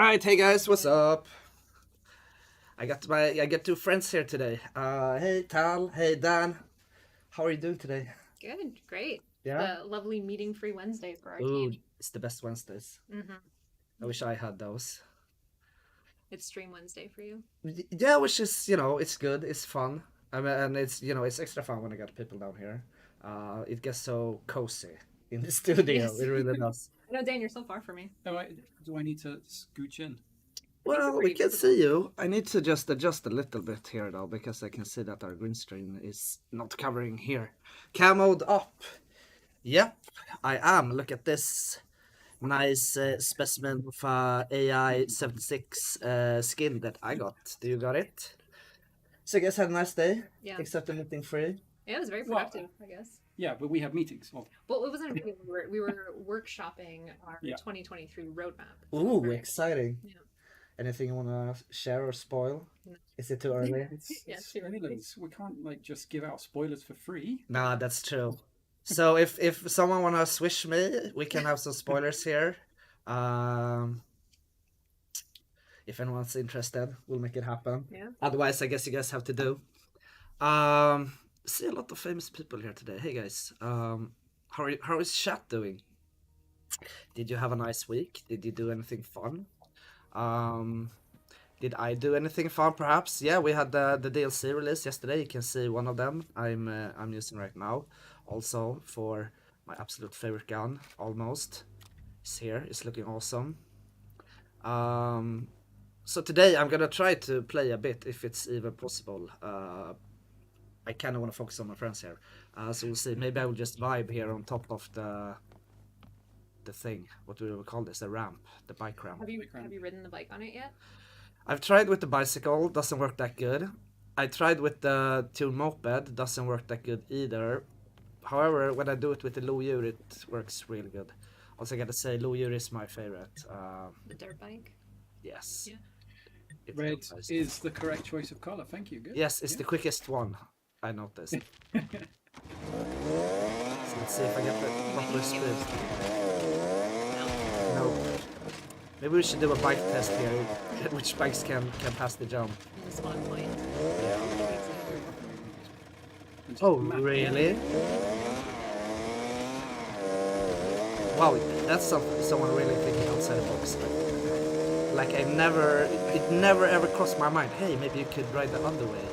right, hey guys, what's up? I got two friends here today. Hey Tal, hey Dan. How are you doing today? Good, great. Yeah? The lovely meeting-free Wednesday for our Ooh, team. it's the best Wednesdays. I wish Hmm. I had those. It's Stream Wednesday for you. Yeah, which is, it's good, it's fun. I mean, and it's extra fun when I got people down here. It gets so cozy in the studio. Yes. It really does. I know, Dan, you're so far from me. Do I need to scooch in? I think you're Well, we pretty can visible. see you. I need to just adjust a little bit here though, because I can see that our green screen is not covering here. Camoed up. Yep, I am. Look at this nice specimen of AI 76 skin that I got. Do you got it? So you guys had a nice day, Yeah. except the meeting free. Yeah, it was very Well, productive, I guess. Yeah, but we have meetings. Well, Well, it wasn't a meeting. We were workshopping our yeah. 2023 roadmap. So Ooh, very exciting. yeah. Anything you want to share or spoil? No. Is it too early? Yeah, It's too early. spoilers. We can't just give out spoilers for free. Nah, that's true. So if someone wanna swish me, we can have some spoilers here. Um, if anyone's interested, we'll make it happen. Yeah. Otherwise, I guess you guys have to do. Um, See a lot of famous people here today. Hey guys, how is chat doing? Did you have a nice week? Did you do anything fun? Um, did I do anything fun? Perhaps. Yeah, we had the DLC release yesterday. You can see one of them. I'm using right now. Also for my absolute favorite gun, almost. It's here. It's looking awesome. Um, so today I'm gonna try to play a bit if it's even possible. I kind of want to focus on my friends here. So we'll see. Maybe I will just vibe here on top of the thing. What do we call this? The ramp, the bike ramp. Have you ridden the bike on it yet? I've tried with the bicycle. Doesn't work that good. I tried with the Tune moped. Doesn't work that good either. However, when I do it with the Lodjur, it works really good. Also, I gotta say, Lodjur is my favorite. The dirt bike? Yes, Yeah. it's Red really nice. is the correct choice of color. Thank you. Good. Yes, it's Yeah. the quickest one. I noticed. So let's see if I get the proper speed. No. No. Maybe we should do a bike test here. Which bikes can pass the jump? In the spawn point. Yeah. And just Oh, map- really? Wow, that's someone really thinking outside the box. Like it never ever crossed my mind. Hey, maybe you could ride the other way.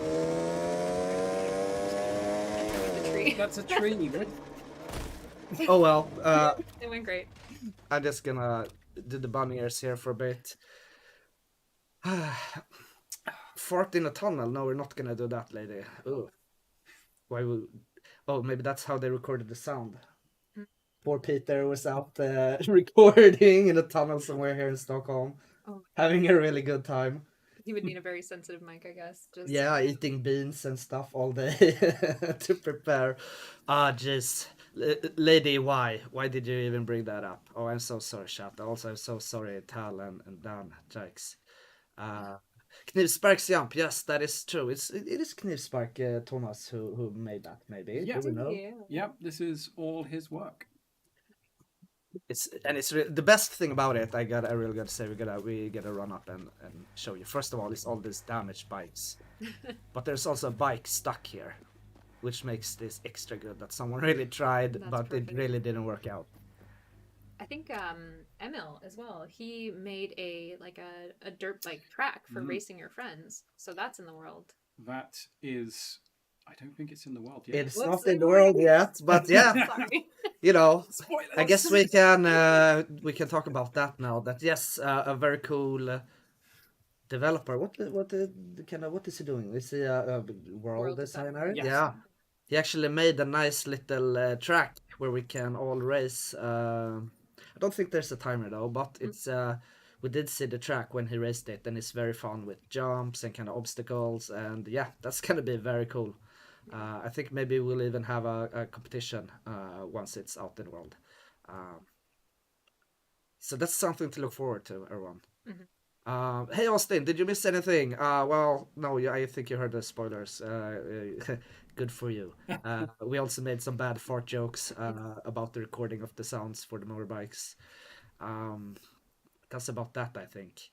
The tree. That's a tree. What? Oh well. It went great. I'm just gonna do the bunny ears here for a bit. Fart in a tunnel? No, we're not gonna do that, lady. Ooh. Why would? Oh, maybe that's how they recorded the sound. Poor Peter was out recording in a tunnel somewhere here in Stockholm, Oh, having a really good time. he would need a very sensitive mic, I guess. Just Yeah, eating beans and stuff all day to prepare. Ah, jeez. Lady, why? Why did you even bring that up? Oh, I'm so sorry, chat. Also, I'm so sorry, Tal and Dan, Jikes. Knivspark's jump. Yes, that is true. It is Knivspark, Thomas, who made that. Maybe. Yeah. Do we know? yeah. Yeah, this is all his work. It's the best thing about it. I really gotta say we gotta run up and show you. First of all, it's all these damaged bikes, but there's also a bike stuck here, which makes this extra good. That someone really tried, That's but perfect. it really didn't work out. I think Emil as well. He made a dirt bike track for racing your friends. So that's in the world. That is. I don't think it's in the world yet. It's Whoops, not in the world yet, but yeah, Sorry. you know. Spoilers. I guess we can talk about that now. That yes, a very cool developer. What is he doing? Is he a world World designer? Yes. Yeah. He actually made a nice little track where we can all race. I don't think there's a timer though, but it's we did see the track when he raced it, and it's very fun with jumps and kind of obstacles, and yeah, that's gonna be very cool. I think maybe we'll even have a competition once it's out in the world. Um, so that's something to look forward to, everyone. Mhm. Hey Austin, did you miss anything? Well, no, I think you heard the spoilers. Good for you. We also made some bad fart jokes about the recording of the sounds for the motorbikes. Um, that's about that, I think.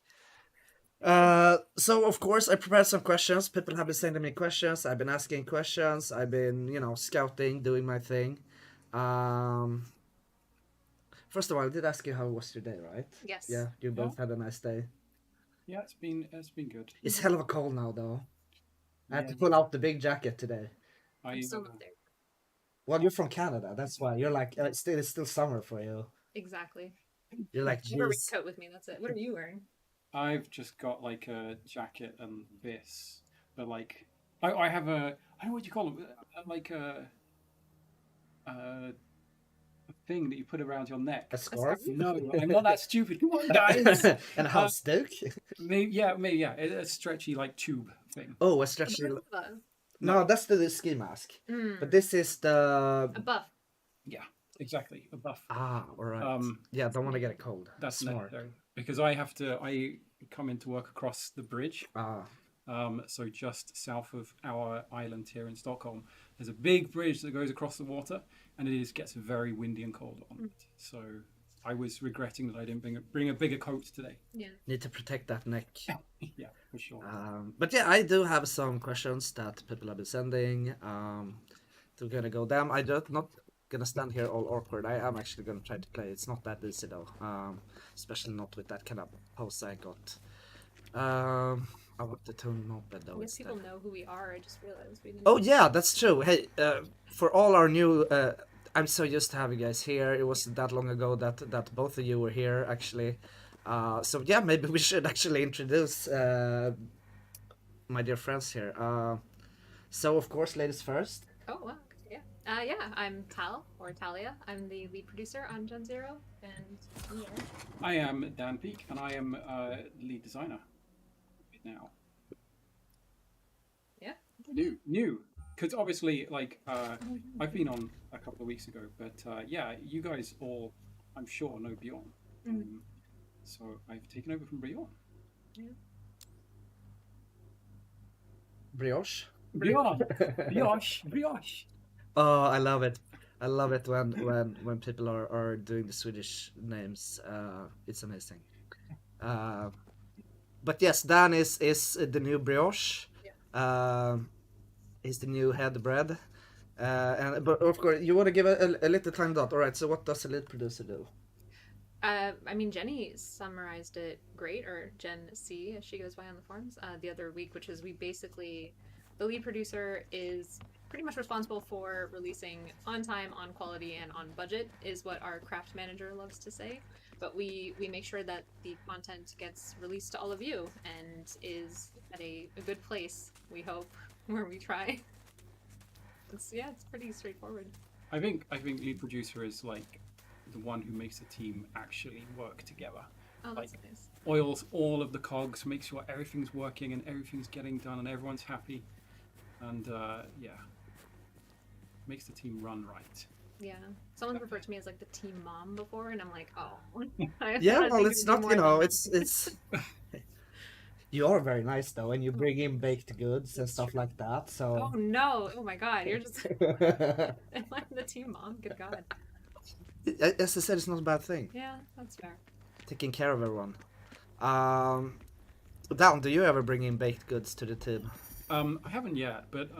So of course I prepared some questions. People have been sending me questions. I've been asking questions. I've been, scouting, doing my thing. Um, First of all, I did ask you how was your day, right? Yes. Yeah, you both had a nice day. Yeah, it's been good. It's hell of a cold now, though. I had to Yeah. pull out the big jacket today. I I'm still not there. Well, you're from Canada, that's why. You're like, it's still summer for you. Exactly. You're like, I have a jeez. raincoat with me. That's it. What are you wearing? I've just got like a jacket and this, but like I have a I don't know what you call it, like a thing that you put around your neck. A scarf? No, I'm not that stupid. Come on, guys. And a house stick? Maybe yeah, a stretchy like tube thing. Oh, a stretchy. No, that's the ski mask. But this is the. A buff. Yeah, exactly, a buff. Ah, alright. Yeah, don't want to get it cold. That's smart. necessary because I come into work across the bridge. Ah. So just south of our island here in Stockholm, there's a big bridge that goes across the water, and it gets very windy and cold on it. So I was regretting that I didn't bring a bigger coat today. Yeah. Need to protect that neck. Yeah, for sure. But yeah, I do have some questions that people have been sending. So we're gonna go down. I'm not gonna stand here all awkward. I am actually gonna try to play. It's not that easy though. Especially not with that kind of pose I got. I want the tone moped though. I guess instead. people know who we are. I just realized we didn't. Oh yeah, that's true. Hey, for all our new, I'm so used to having you guys here. It wasn't that long ago that both of you were here actually. So yeah, maybe we should actually introduce my dear friends here. So of course, ladies first. Oh wow. Yeah. Yeah. I'm Tal or Talia. I'm the lead producer on Gen Zero, and yeah. I am Dan Peak, and I am lead designer now. Yeah. New, because obviously, like I've been on a couple of weeks ago, but yeah, you guys all, I'm sure, know Bjorn. So I've taken over from Bjorn. Yeah. Brioche. Brioche. Oh, I love it. I love it when people are doing the Swedish names. It's amazing. But yes, Dan is the new Brioche. Yeah. He's the new head bread. But of course, you want to give a little time dot. All right. So what does a lead producer do? I mean, Jenny summarized it great, or Gen C as she goes by on the forums, the other week, which is the lead producer is pretty much responsible for releasing on time, on quality, and on budget, is what our craft manager loves to say. But we make sure that the content gets released to all of you and is at a good place, we hope, where we try. It's pretty straightforward. I think lead producer is like the one who makes the team actually work together. Oh, that's Like, nice. Oils all of the cogs, makes sure everything's working and everything's getting done and everyone's happy, and makes the team run right. Yeah. Someone's referred to me as like the team mom before, and I'm like, oh. Yeah, well, it's not, it's. You are very nice though, and you bring in baked goods and stuff like that. So. Oh no! Oh my god! You're just. Am I the team mom? Good god. As I said, it's not a bad thing. Yeah, that's fair. Taking care of everyone. Dan, do you ever bring in baked goods to the team? I haven't yet, but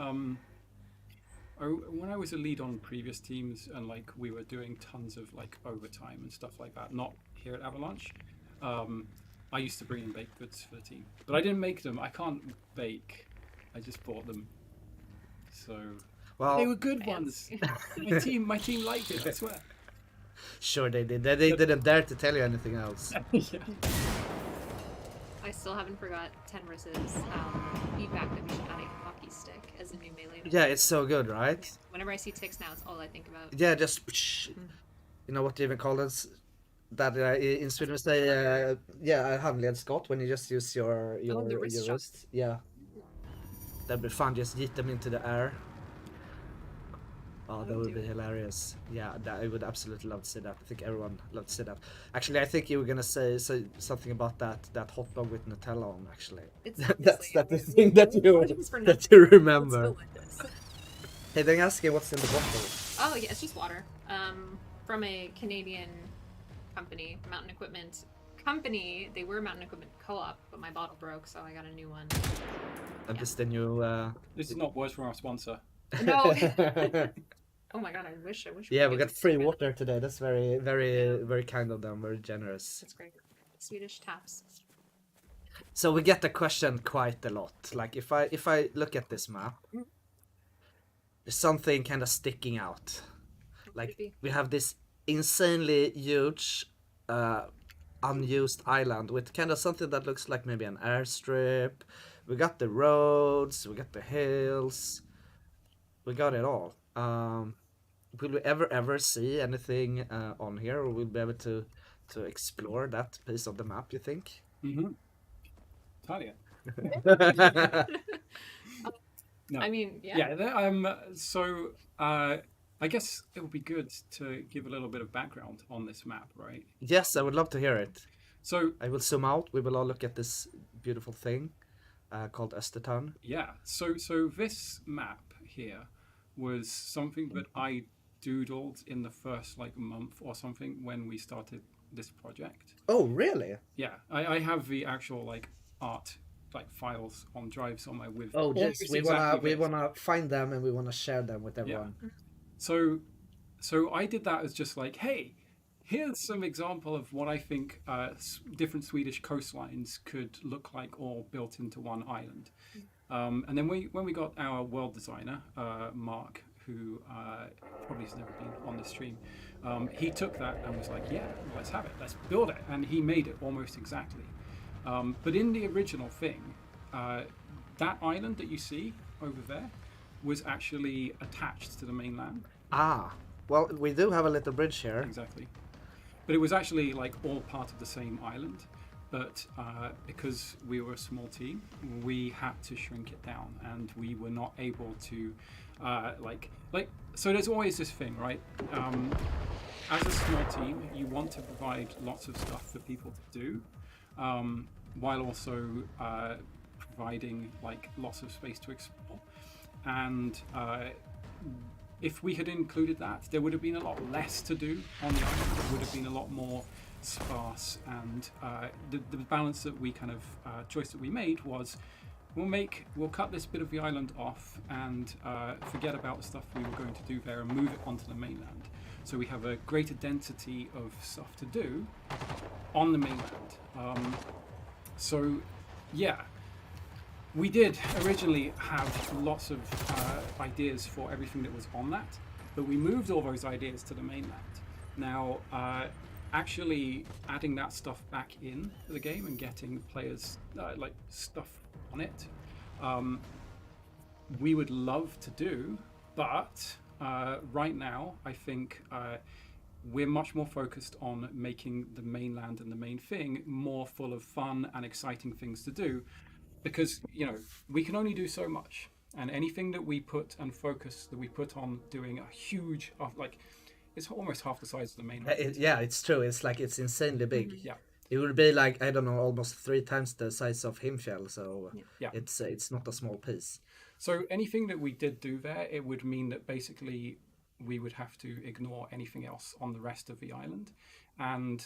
when I was a lead on previous teams and like we were doing tons of like overtime and stuff like that, not here at Avalanche, I used to bring in baked goods for the team, but I didn't make them. I can't bake. I just bought them. So Well, they were good ones. my team liked it. I swear. Sure they did. They didn't dare to tell you anything else. Yeah. I still haven't forgot Tenris's feedback that we should add a hockey stick as a new melee. Yeah, it's so good, right? Whenever I see ticks now, it's all I think about. Yeah, just you know what you even call this? That in Sweden we say handledsskott when you just use your the wrist shot. wrist. Yeah, that'd be fun. Just yeet them into the air. Oh, that would be hilarious. Yeah, I would absolutely love to see that. I think everyone loves to see that. Actually, I think you were gonna say something about that hot dog with Nutella on. Actually, It's that's obviously the thing that Apologies for you nothing. remember. It's delicious. Hey, then ask you what's in the bottle. Oh yeah, it's just water. From a Canadian company, Mountain Equipment, company, they were Mountain Equipment Co-op, but my bottle broke, so I got a new one. And this the new. This is not words from our sponsor. No. Oh my god, I wish. Yeah, we could got get free it. water today. That's very, very, Yeah. very kind of them. Very generous. That's great. Swedish taps. So we get the question quite a lot. Like if I look at this map, there's something kind of sticking out. What could Like it be? we have this insanely huge, unused island with kind of something that looks like maybe an airstrip. We got the roads. We got the hills. We got it all. Will we ever see anything on here, or will we be able to explore that piece of the map? You think? Mm-hmm. Talia. No. I mean, yeah. Yeah. So I guess it would be good to give a little bit of background on this map, right? Yes, I would love to hear it. So I will zoom out. We will all look at this beautiful thing called Östertörn. yeah. So this map here was something that I doodled in the first like month or something when we started this project. Oh, really? Yeah, I have the actual like art like files on drive somewhere with. Oh, almost yes. We exactly this. wanna find them and we wanna share them with everyone. So I did that as just like, hey, here's some example of what I think different Swedish coastlines could look like all built into one island. And then when we got our world designer, Mark, who probably has never been on the stream, he took that and was like, yeah, let's have it, let's build it. And he made it almost exactly. But in the original thing, that island that you see over there was actually attached to the mainland. Ah, well, we do have a little bridge here. Exactly. But it was actually like all part of the same island. But because we were a small team, we had to shrink it down, and we were not able to like. So there's always this thing, right? As a small team, you want to provide lots of stuff for people to do, while also providing like lots of space to explore. And if we had included that, there would have been a lot less to do on the island. It would have been a lot more sparse, and the balance that we kind of choice that we made was we'll cut this bit of the island off and forget about the stuff we were going to do there and move it onto the mainland. So we have a greater density of stuff to do on the mainland. So yeah, we did originally have lots of ideas for everything that was on that, but we moved all those ideas to the mainland. Now, actually adding that stuff back in the game and getting players like stuff on it, we would love to do, but right now I think we're much more focused on making the mainland and the main thing more full of fun and exciting things to do, because we can only do so much, and anything that we put and focus that we put on doing a huge like it's almost half the size of the main island. Yeah, it's true. It's like it's insanely big. Yeah. It would be like, I don't know, almost 3 times the size of Himfjell. So Yeah. it's not a small piece. So anything that we did do there, it would mean that basically we would have to ignore anything else on the rest of the island. And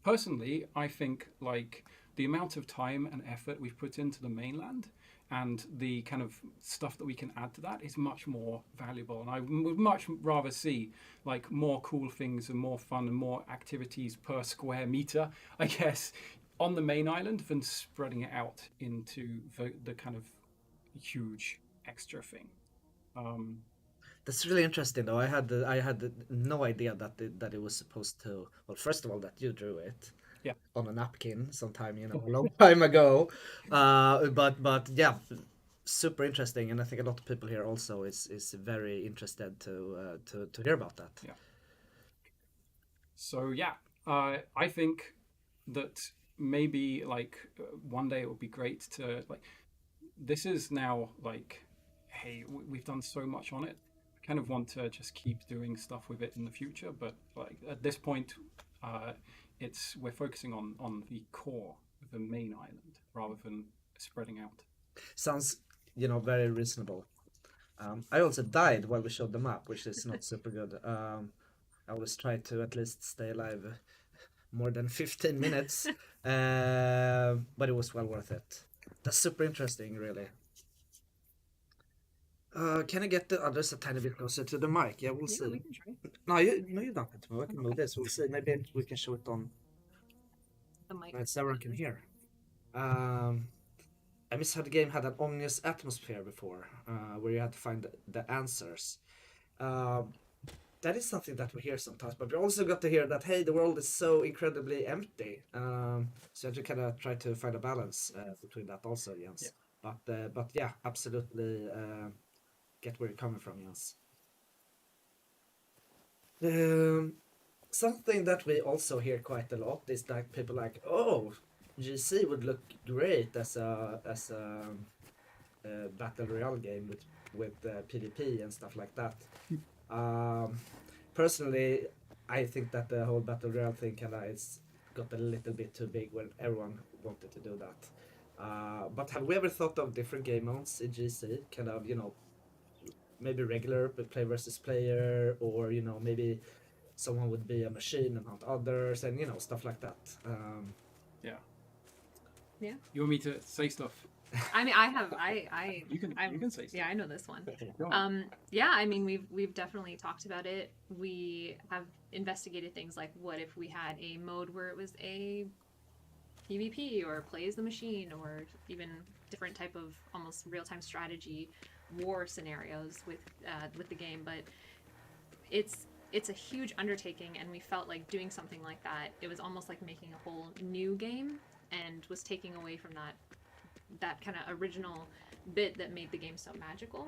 personally, I think like the amount of time and effort we've put into the mainland and the kind of stuff that we can add to that is much more valuable. And I would much rather see like more cool things and more fun and more activities per square meter, I guess, on the main island than spreading it out into the kind of huge extra thing. That's really interesting, though. I had no idea that it was supposed to. Well, first of all, that you drew it. Yeah. On a napkin sometime, a long time ago. But yeah, super interesting, and I think a lot of people here also is very interested to hear about that. Yeah. So yeah, I think that maybe like one day it would be great to like. This is now like, hey, we've done so much on it. I kind of want to just keep doing stuff with it in the future, but like at this point, we're focusing on the core of the main island rather than spreading out. Sounds very reasonable. I also died while we showed the map, which is not super good. I always try to at least stay alive more than 15 minutes, but it was well worth it. That's super interesting, really. Can I get the others a tiny bit closer to the mic? Yeah, we'll Yeah, see. we can try No, you don't have to move. I can move this. We'll see. Maybe we can show it on the mic. so everyone can hear. Um, I miss how the game had an ominous atmosphere before, where you had to find the answers. Um, that is something that we hear sometimes, but we also got to hear that hey, the world is so incredibly empty. So you have to kind of try to find a balance between that also, Jens. But yeah, absolutely get where you're coming from, Jens. Um, something that we also hear quite a lot is like people like, oh, GC would look great as a battle royale game with PvP and stuff like that. Um, personally, I think that the whole battle royale thing kind of is got a little bit too big when everyone wanted to do that. But have we ever thought of different game modes in GC? Kind of, maybe regular player versus player, or maybe someone would be a machine and hunt others, and stuff like that. Yeah. Yeah. You want me to say stuff? I mean, I You can say stuff. yeah, I know this one. Go on. Yeah, I mean, we've definitely talked about it. We have investigated things like what if we had a mode where it was a PvP or play as the machine, or even different type of almost real-time strategy war scenarios with the game. But it's a huge undertaking, and we felt like doing something like that, it was almost like making a whole new game, and was taking away from that kind of original bit that made the game so magical.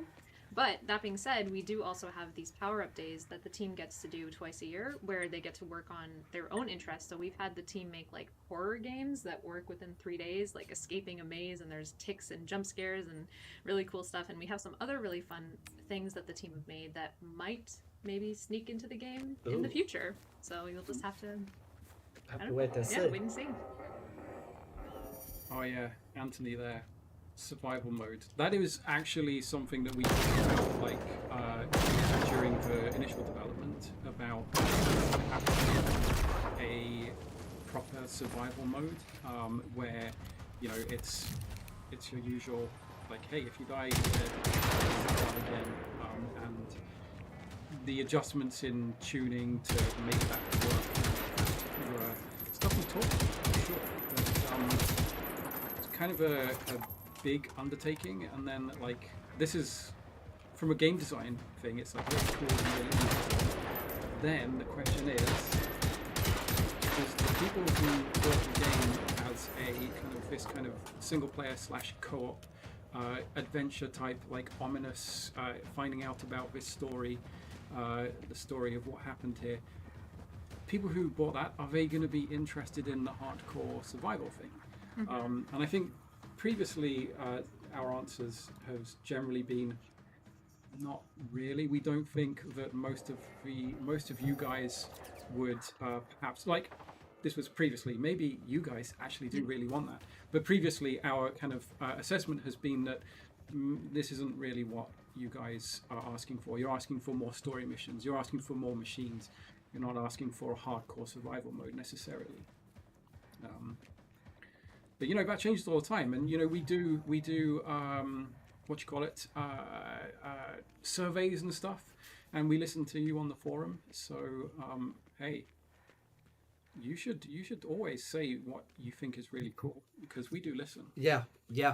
But that being said, we do also have these power-up days that the team gets to do twice a year, where they get to work on their own interests. So we've had the team make like horror games that work within 3 days, like escaping a maze, and there's ticks and jump scares and really cool stuff. And we have some other really fun things that the team have made that might maybe sneak into the game in the Ooh. future. So we'll just have to, I Have to don't wait know. and see. Yeah, wait and see. Oh yeah, Anthony there. Survival mode. That is actually something that we talked about, like during the initial development, about having a proper survival mode where it's your usual, like, hey, if you die, start again, and the adjustments in tuning to make that work. Stuff we talked about, for sure. But, it's kind of a big undertaking, and then like this is from a game design thing, it's like really cool and really interesting. Then the question is the people who built the game as a kind of single player / co-op adventure type, like ominous, finding out about this story, the story of what happened here, people who bought that, are they going to be interested in the hardcore survival thing? And I think previously our answers have generally been not really. We don't think that most of you guys would perhaps, like, this was previously, maybe you guys actually do really want that, but previously our kind of assessment has been that this isn't really what you guys are asking for. You're asking for more story missions, you're asking for more machines, you're not asking for a hardcore survival mode necessarily. But that changes all the time, and we do surveys and stuff, and we listen to you on the forum. So hey, you should always say what you think is really cool, because we do listen. Yeah,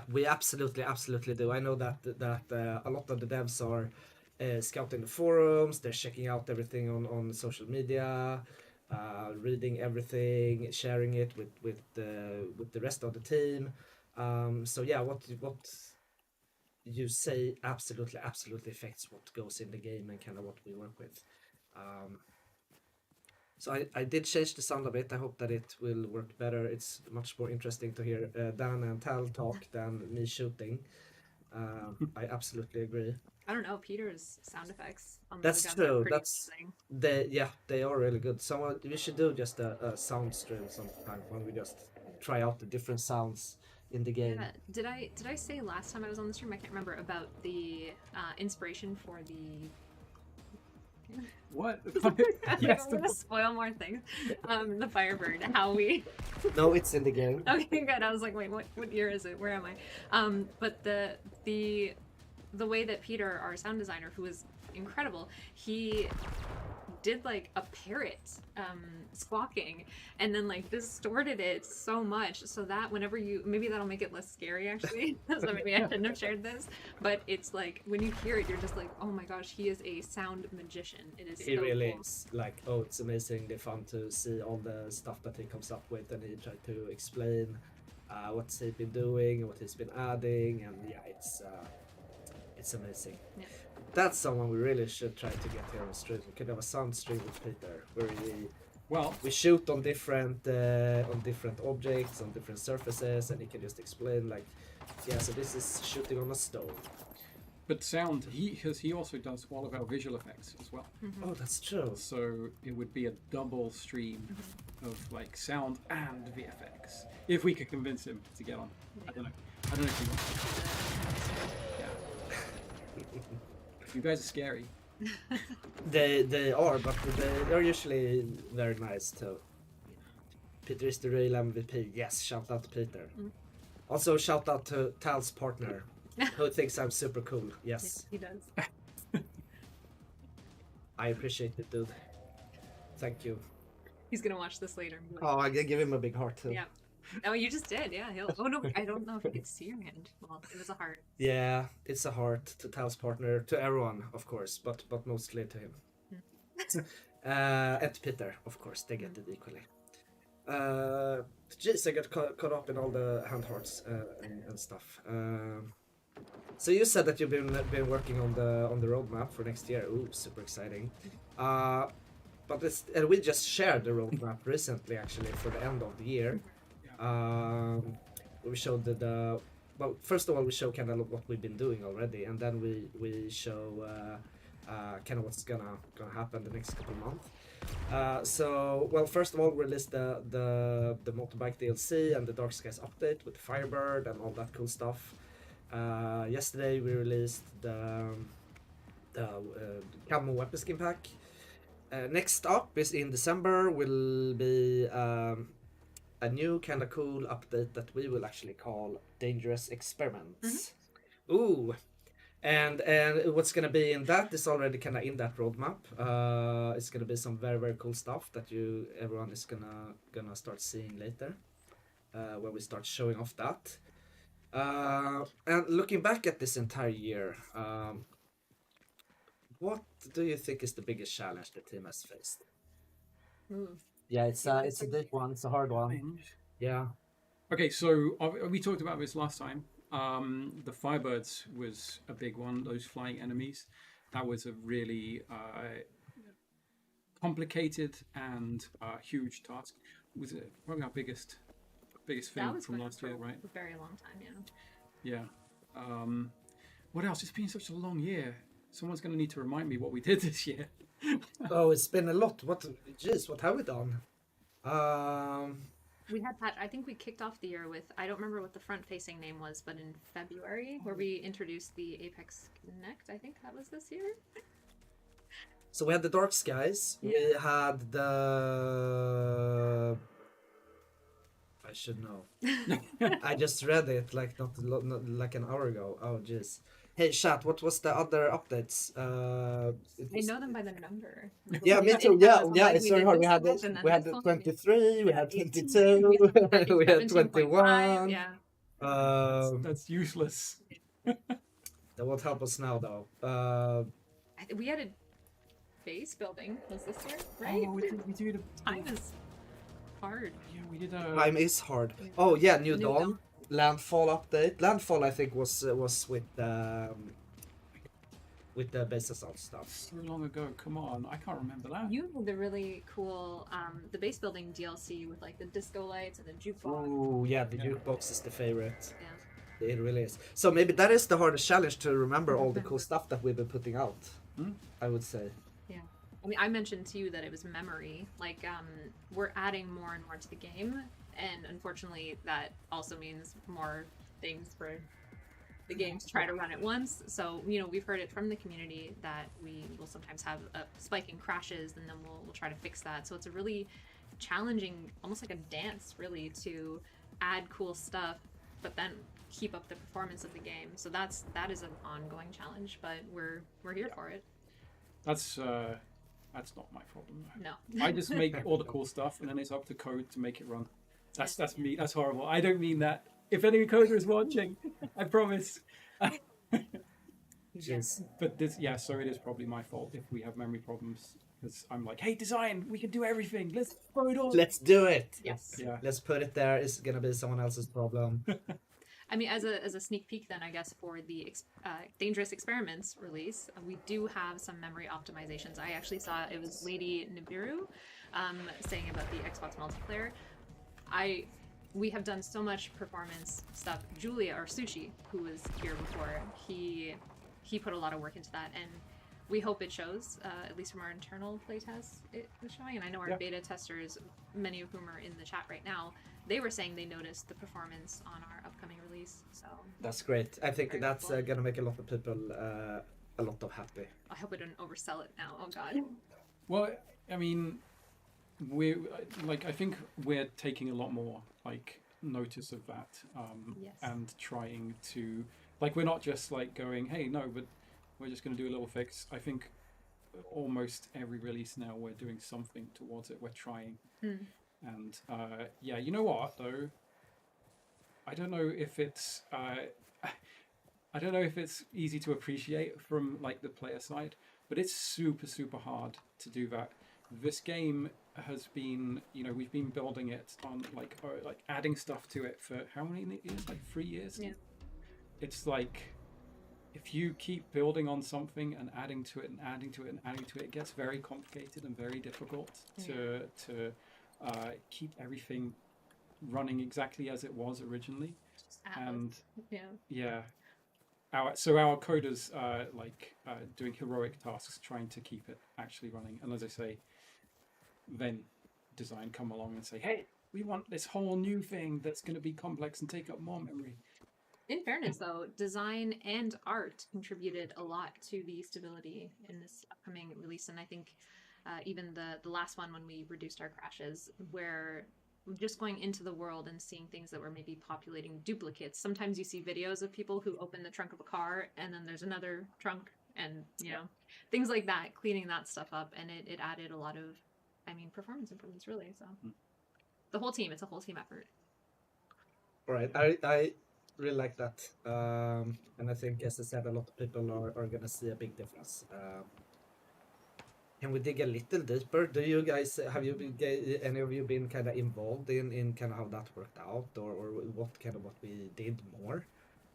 we absolutely do. I know that a lot of the devs are scouting the forums, they're checking out everything on social media, reading everything, sharing it with the rest of the team. So yeah, what you say absolutely affects what goes in the game and kind of what we work with. So I did change the sound a bit. I hope that it will work better. It's much more interesting to hear Dan and Tal talk than me shooting. I absolutely agree. I don't know, Peter's sound effects on That's the guns true. are pretty That's amazing. they are really good. We should do just a sound stream sometime when we just try out the different sounds in the game. Yeah. Did I say last time I was on the stream, I can't remember, about the inspiration for What? Yes, I'm gonna spoil more things. The Firebird, how we. No, it's in the game. Okay, good. I was like, wait, what year is it? Where am I? But the way that Peter, our sound designer, who was incredible, he did like a parrot squawking, and then like distorted it so much so that whenever you, maybe that'll make it less scary actually. So maybe I shouldn't have shared this, but it's like when you hear it, you're just like, oh my gosh, he is a sound magician. It is. He so really cool. is. Like, oh, it's amazingly fun to see all the stuff that he comes up with, and he tried to explain what's he been doing, what he's been adding, and yeah, it's amazing. Yeah. That's someone we really should try to get here on stream. We could have a sound stream with Peter, where we shoot on different objects, on different surfaces, and he can just explain like, yeah, so this is shooting on a stone. But sound, he also does all of our visual effects as well. Oh, that's true. So it would be a double stream of like sound and VFX if we could convince him to get on. I don't know if he wants. Yeah. You guys are scary. They are, but they're usually very nice too. Peter is the real MVP. Yes, shout out to Peter. Also, shout out to Tal's partner, who thinks I'm super cool. Yes, He does. I appreciate it, dude. Thank you. He's gonna watch this later. and be like, Oh, I give him a big heart too. Yeah. Oh, you just did. Yeah. Oh no, I don't know if you could see your hand. Well, it was a heart. Yeah, it's a heart to Tal's partner, to everyone, of course, but mostly to him. And to Peter, of course, they get it equally. Jeez, I got caught up in all the hand hearts and stuff. So you said that you've been working on the roadmap for next year. Ooh, super exciting. But we just shared the roadmap recently, actually, for the end of the year. We showed well, first of all, we show kind of what we've been doing already, and then we show kind of what's gonna happen the next couple of months. So, well, first of all, we released the motorbike DLC and the Dark Skies update with Firebird and all that cool stuff. Yesterday we released the Camo weapon skin pack. Next up is in December will be a new kind of cool update that we will actually call Dangerous Experiments. Ooh, and what's gonna be in that is already kind of in that roadmap. It's gonna be some very, very cool stuff that everyone is gonna start seeing later when we start showing off that. And looking back at this entire year, what do you think is the biggest challenge the team has faced? Yeah, it's a big one. It's a hard one. Yeah. Okay, so we talked about this last time. The Firebirds was a big one. Those flying enemies, that was a really complicated and huge task. Was it probably our biggest thing from last year, right? A very long time, yeah. Yeah. What else? It's been such a long year. Someone's going to need to remind me what we did this year. Oh, it's been a lot. What have we done? We had patch. I think we kicked off the year with, I don't remember what the front-facing name was, but in February, where we introduced the Apex Connect. I think that was this year. So we had the Dark Skies. Yeah. We had the. I should know. I just read it like not like an hour ago. Oh jeez. Hey chat, what was the other updates? I know them by the number. Yeah, me too. Yeah, it's very hard. We had the 23, we had 22, we had 21. Yeah. That's useless. That won't help us now though. We had a base building. Was this year, right? Oh, we did Time is hard. Yeah, we did Time is hard. Oh yeah, New Dawn. Landfall update. Landfall, I think, was with the base assault stuff. so long ago. Come on, I can't remember that. You had the really cool, the base building DLC with like the disco lights and the jukebox. Oh yeah, the jukebox is the favorite. Yeah. It really is. So maybe that is the hardest challenge, to remember all the cool stuff that we've been putting out. I would say. Yeah. I mean, I mentioned to you that it was memory. Like, we're adding more and more to the game, and unfortunately, that also means more things for the game to try to run it once. So, you know, we've heard it from the community that we will sometimes have a spike in crashes, and then we'll try to fix that. So it's a really challenging, almost like a dance, really, to add cool stuff, but then keep up the performance of the game. So that is an ongoing challenge, but we're here for it. That's not my problem. No. I just make all the cool stuff, and then it's up to code to make it run. That's me. That's horrible. I don't mean that. If any coder is watching, I promise. Yes. But this, yeah, so it is probably my fault if we have memory problems, because I'm like, hey, design, we can do everything. Let's throw it all. Let's do it. Yes. Yeah. Let's put it there. It's gonna be someone else's problem. I mean, as a sneak peek, then I guess for the Dangerous Experiments release, we do have some memory optimizations. I actually saw it was Lady Nibiru saying about the Xbox multiplayer. We have done so much performance stuff. Julia or Sushi, who was here before, he put a lot of work into that, and we hope it shows. At least from our internal playtests, it was showing, and I know our beta testers, many of whom are in the chat right now, they were saying they noticed the performance on our upcoming release. So That's great. I think Very that's cool. gonna make a lot of people a lot of happy. I hope we don't oversell it now. Oh God. Well, I mean, I think we're taking a lot more notice of that, Yes. and trying to we're not just going, hey, no, but we're just going to do a little fix. I think almost every release now we're doing something towards it. We're trying, and yeah, you know what though? I don't know if it's easy to appreciate from the player side, but it's super hard to do that. This game has been, we've been building it on adding stuff to it for how many years? 3 years. Yeah. It's if you keep building on something and adding to it and adding to it and adding to it, it gets very complicated and very difficult to keep everything running exactly as it was originally. Just Atlas. And yeah. our coders doing heroic tasks trying to keep it actually running. And as I say, then design come along and say, hey, we want this whole new thing that's going to be complex and take up more memory. In fairness, though, design and art contributed a lot to the stability in this upcoming release, and I think even the last one when we reduced our crashes, where just going into the world and seeing things that were maybe populating duplicates. Sometimes you see videos of people who open the trunk of a car and then there's another trunk, and things like that, cleaning that stuff up, and it added a lot of, performance improvements, really. So the whole team, it's a whole team effort. All right, I really like that, and I think, as I said, a lot of people are gonna see a big difference. Can we dig a little deeper? Do you guys any of you been kind of involved in kind of how that worked out, or what we did more?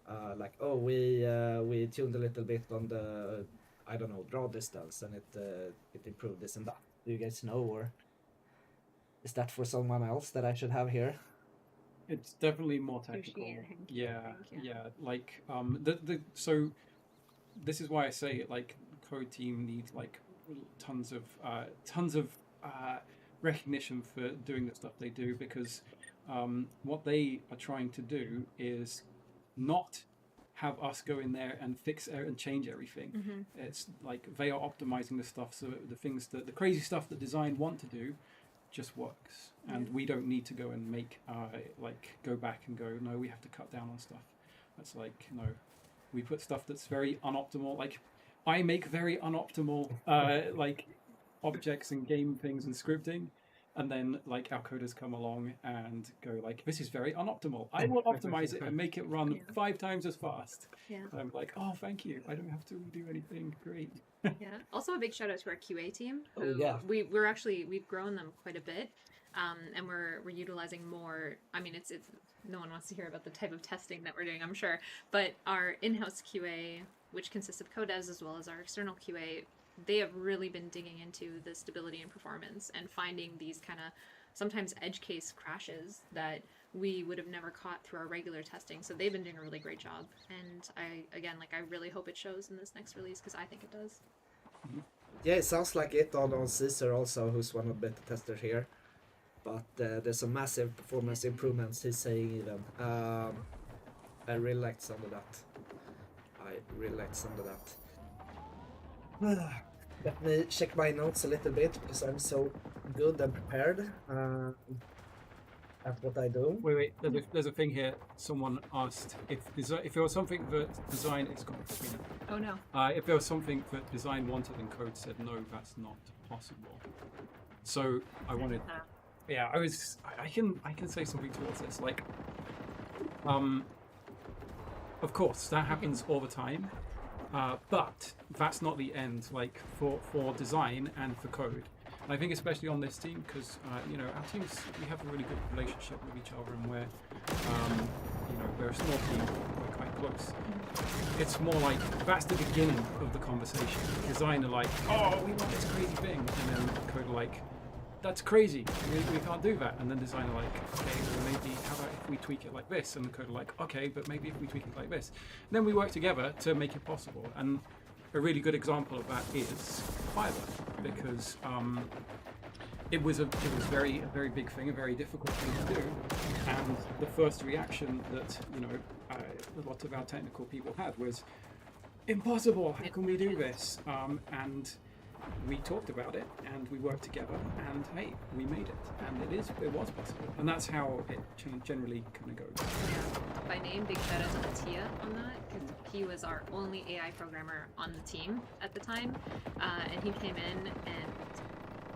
We tuned a little bit on the, I don't know, draw distance, and it improved this and that. Do you guys know, or is that for someone else that I should have here? It's definitely more technical. and Hank, Yeah. I think, So this is why I say code team needs tons of recognition for doing the stuff they do, because what they are trying to do is not have us go in there and fix and change everything. Mm-hmm. It's they are optimizing the stuff so the crazy stuff that design want to do just works, and we don't need to go and make go back and go, no, we have to cut down on stuff. That's no, we put stuff that's very unoptimal. I make very unoptimal objects and game things and scripting, and then our coders come along and go this is very unoptimal. I will optimize it and make it run 5 times as fast. Yeah. And I'm oh, thank you, I don't have to do anything. Great. Yeah. Also, a big shout out to our QA team. Oh, Who yeah. we've grown them quite a bit, and we're utilizing more. It's no one wants to hear about the type of testing that we're doing, I'm sure, but our in-house QA, which consists of codevs as well as our external QA, they have really been digging into the stability and performance and finding these kind of sometimes edge case crashes that we would have never caught through our regular testing. So they've been doing a really great job. And I really hope it shows in this next release, because I think it does. Yeah, it sounds like it on Caesar also, who's one of the beta testers here. But there's some massive performance improvements, he's saying even. I really liked some of that. I really like some of that. Let me check my notes a little bit because I'm so good and prepared at what I do. Wait. There's a thing here. Someone asked if there was something that design. It's gone between them. Oh no. If there was something that design wanted and code said no, that's not possible. So I wanted. Yeah, I can say something towards this. Like, of course that happens all the time, but that's not the end. Like for design and for code. I think especially on this team because our teams, we have a really good relationship with each other, and we're a small team, we're quite close. It's more like that's the beginning of the conversation. Design are like, oh, we want this crazy thing, and then code are like, that's crazy, we can't do that. And then design are like, okay, well maybe how about if we tweak it like this? And the code are like, okay, but maybe if we tweak it like this. And then we work together to make it possible. And a really good example of that is Fiverr, because it was a very big thing, a very difficult thing to do, and the first reaction that a lot of our technical people had was impossible. How can we do this? And we talked about it, and we worked together, and hey, we made it, and it was possible, and that's how it generally kind of goes. Yeah. By name, big shout out to Mattia on that, because he was our only AI programmer on the team at the time, and he came in and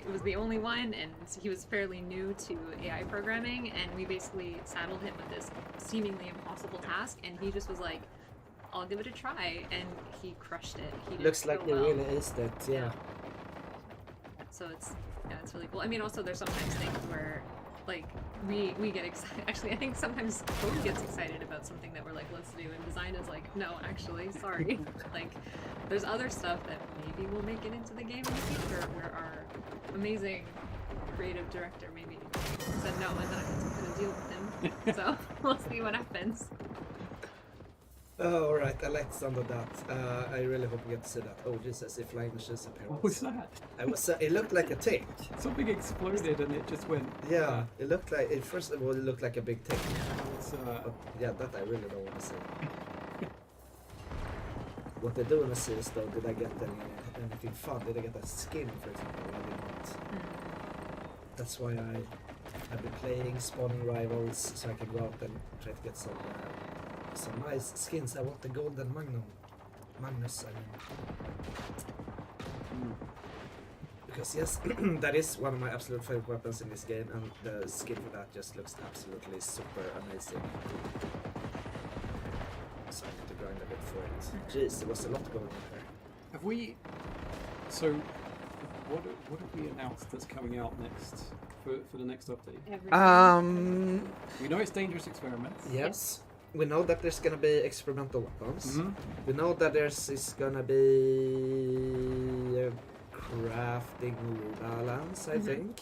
it was the only one, and he was fairly new to AI programming, and we basically saddled him with this seemingly impossible task, and he just was like, I'll give it a try, and he crushed it. He did Looks so like he well. really is that, yeah. So it's really cool. I mean, also there's sometimes things where like we get excited. Actually, I think sometimes code gets excited about something that we're like, let's do, and design is like, no, actually, sorry. Like, there's other stuff that maybe will make it into the game in the future, where our amazing creative director maybe said no, and then I had to put a deal with him. So we'll see what happens. Oh, alright, I like some of that. I really hope we get to see that. Oh, Jesus, if Linus's appearance. What was that? It looked like a tick. Something exploded and it just went. Yeah, it looked like, first of all, it looked like a big tick. It's, But yeah, that I really don't want to see. What I do want to see is though, did I get anything fun? Did I get a skin, for example? I did not. That's why I've been playing spawning rivals, so I can go out and try to get some nice skins. I want the golden Magnus, I mean. Because yes, that is one of my absolute favorite weapons in this game, and the skin for that just looks absolutely super amazing. So I need to grind a bit for it. Jeez, there was a lot going on there. Have we? So, what have we announced that's coming out next for the next update? We know it's Dangerous Experiments. Yes. We know that there's gonna be experimental weapons. Mm-hmm. We know that is gonna be a crafting balance, I think.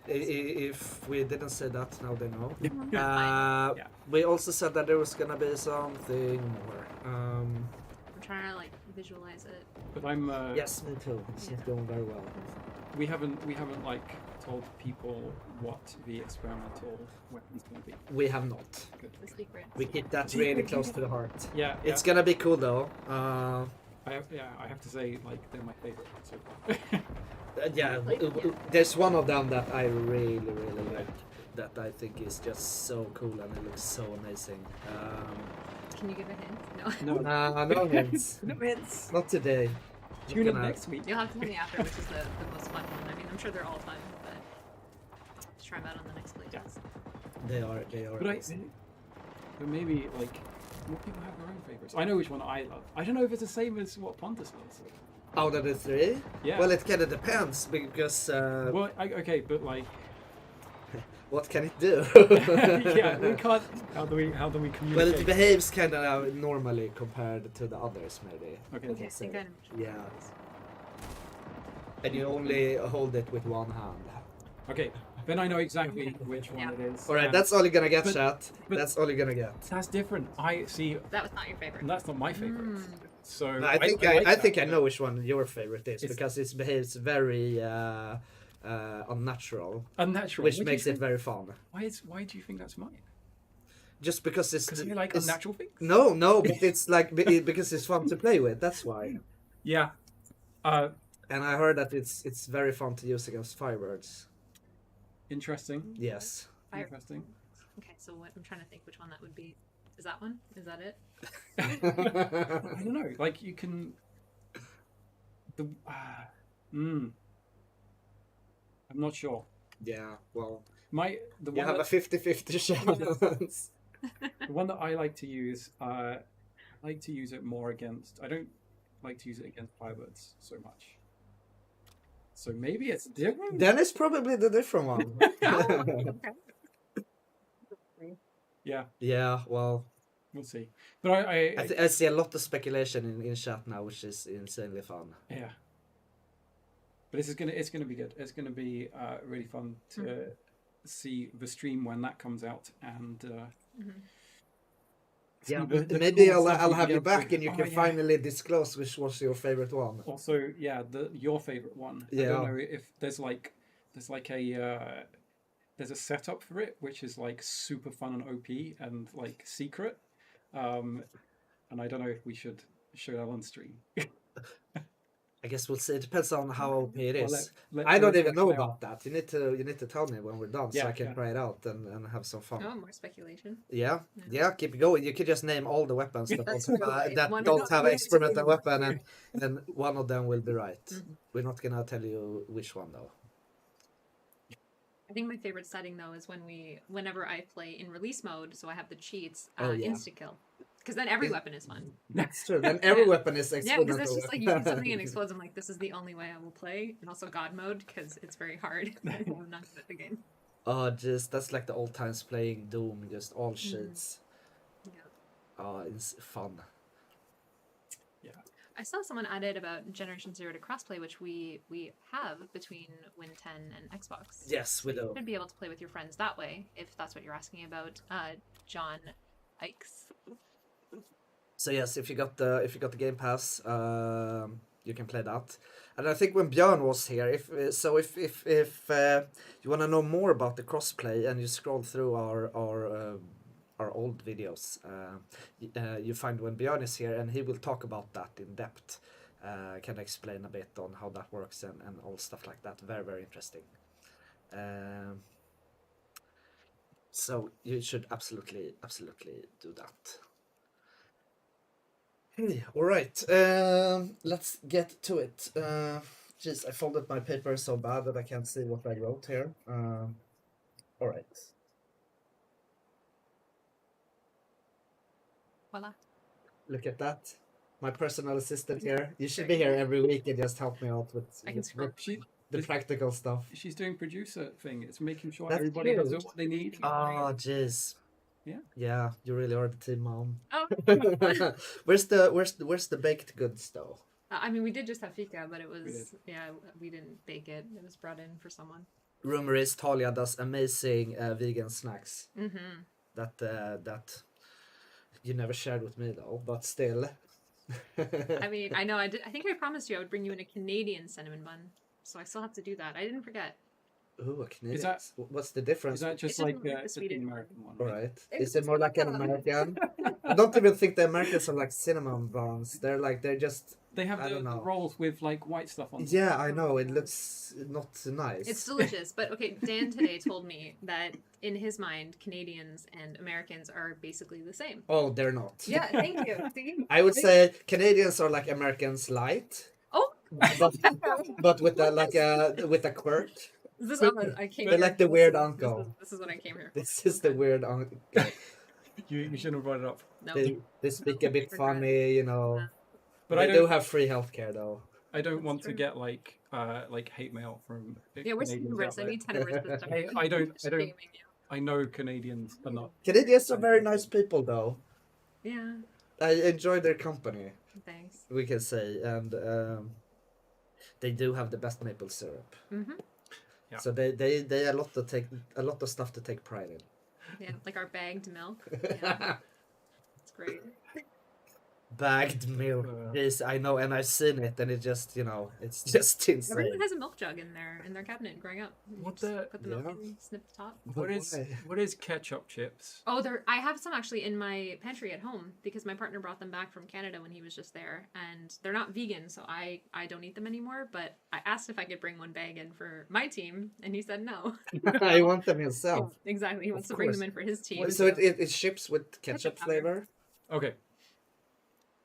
If we didn't say that, now they know. Yeah. We also said that there was gonna be something more. I'm trying to like visualize it. But I'm. Yes, me too. It's not going very well. We haven't like told people what the experimental weapon's going to be. We have not. Good. The secret. We keep that really close to the heart. Yeah. It's gonna be cool though. I have to say, like, they're my favorite so far. There's one of them that I really like. That I think is just so cool and it looks so amazing. Can you give a hint? No. No hints. No hints. Not today. Tune in next week. You'll have to tell me after, which is the most fun one. I mean, I'm sure they're all fun, but let's try them out on the next playtest. They are. But maybe like more people have their own favorites. I know which one I love. I don't know if it's the same as what Pontus loves. Out of the three? Yeah. Well, it kind of depends because. Okay, but like. What can it do? Yeah, we can't. How do we communicate? Well, it behaves kind of normally compared to the others, maybe. Okay. I think I know which one Yeah. it is. And you only hold it with one hand. Okay, then I know exactly which one it is. All right, And that's all you're gonna get, but- chat. but- That's all you're gonna get. that's different. I see. That was not your favorite. That's not my favorite. So No, I think like I that, think I but know which one your favorite is It's- because it behaves very unnatural, unnatural. which Why do you makes it think- very fun. Why do you think that's mine? just because it's Because you like it's- unnatural things. No, but it's like because it's fun to play with. That's why. Yeah. And I heard that it's very fun to use against Firebirds. Interesting. Yes. Fire- Interesting. Okay, so what I'm trying to think which one that would be. Is that one? Is that it? I don't know. Like you can. I'm not sure. Yeah. Well, The you one have that, a 50-50 chance. the one that I like to use. I like to use it more against. I don't like to use it against Firebirds so much. So maybe it's different. Then it's probably the different one. Yeah, Yeah. Well, we'll see. But I see a lot of speculation in chat now, which is insanely fun. yeah. But it's gonna be good. It's gonna be really fun to see the stream when that comes out and. See Yeah, the maybe cool stuff I'll you have can you get back to. and you Oh, can yeah. finally disclose which was your favorite one. Also, yeah, your favorite one. I Yeah. don't know if there's like a there's a setup for it which is like super fun and OP and like secret. And I don't know if we should show that on stream. I guess we'll see. It depends on how OP it is. Well, I don't let's even know play out. about that. You need to tell me when we're done so Yeah, I can yeah. try it out and have some fun. Oh, more speculation. Yeah, keep it going. You could just name all the weapons that That's don't, true. that One don't of have them- experimental weapon, and then one of them will be right. Mhm. We're not gonna tell you which one though. I think my favorite setting though is whenever I play in release mode, so I have the cheats, Oh, yeah. insta kill, because then every Yeah. weapon is fun. That's true. Then every Yeah. weapon is Yeah, experimental. because it's just like you weapon. do something and explodes. I'm like, this is the only way I will play, and also God mode because it's very hard. I'm not good at the game. Oh, just that's like the old times playing Doom, just all shits. Yeah. Oh, it's fun. I saw someone added about Generation Zero to crossplay, which we have between Win 10 and Xbox. Yes, we You do. should be able to play with your friends that way, if that's what you're asking about. John Ikes. So yes, if you got the Game Pass, you can play that. And I think when Björn was here, if you want to know more about the crossplay and you scroll through our old videos, you find when Björn is here and he will talk about that in depth. Can explain a bit on how that works and all stuff like that. Very, very interesting. So you should absolutely do that. Hey, all right. Let's get to it. Jeez, I folded my paper so bad that I can't see what I wrote here. All right. Voila. Look at that. My personal assistant here. You should be here every week and just help me out with, I can scroll. the practical stuff. She's doing producer thing. It's making sure That's everybody has cute. what they need. Oh, jeez. Yeah. Yeah, you really are the team mom. Oh, Where's the baked goods though? I mean, we did just have fika, but it did. was we didn't bake it. It was brought in for someone. Rumor is Talia does amazing vegan snacks. Mm-hmm. That you never shared with me though, but still. I mean, I know. I think I promised you I would bring you in a Canadian cinnamon bun, so I still have to do that. I didn't forget. Ooh, a Canadian. that- What's the difference? Is that just It like doesn't look like the just Swedish the one. American one? All right. It's Is it more like an American? I don't even think the Americans are like cinnamon buns. They're just. They have I the don't know. rolls with like white stuff on. them. Yeah, I know. It looks not nice. It's delicious, but okay. Dan today told me that in his mind, Canadians and Americans are basically the same. Oh, they're not. Yeah, thank you. See? I would say Canadians are like Americans light, Oh, but with with a quirk. this is I came. They're here. like the weird This is- uncle. This is what I came here. for. This is the weird uncle. You shouldn't have brought it up. No. They speak a bit funny, you know. But they I do don't. have free healthcare though. I don't want to true. get like hate mail from. Yeah, we're Canadians super out I there. need 10 of this stuff. I don't. Shaming you. I know Canadians are not. Canadians are very nice people though. Yeah, I enjoy their company, thanks. we can say, and they do have the best maple syrup. Mm-hmm. Yeah. So they a lot of stuff to take pride Yeah, like our bagged milk. Yeah, it's great. Bagged milk. Uh. Yes, I know, and I've seen it, and it just, it's just insane. Everyone has a milk jug in their cabinet growing up. You What just the- put the milk yeah. in, snip the top. What is Why? what is ketchup chips? Oh, I have some actually in my pantry at home because my partner brought them back from Canada when he was just there, and they're not vegan, so I don't eat them anymore. But I asked if I could bring one bag in for my team, and he said no. I want them himself. Exactly, he wants Of to bring them course. in for his team. What is So that? it ships with ketchup powder. flavor. Okay.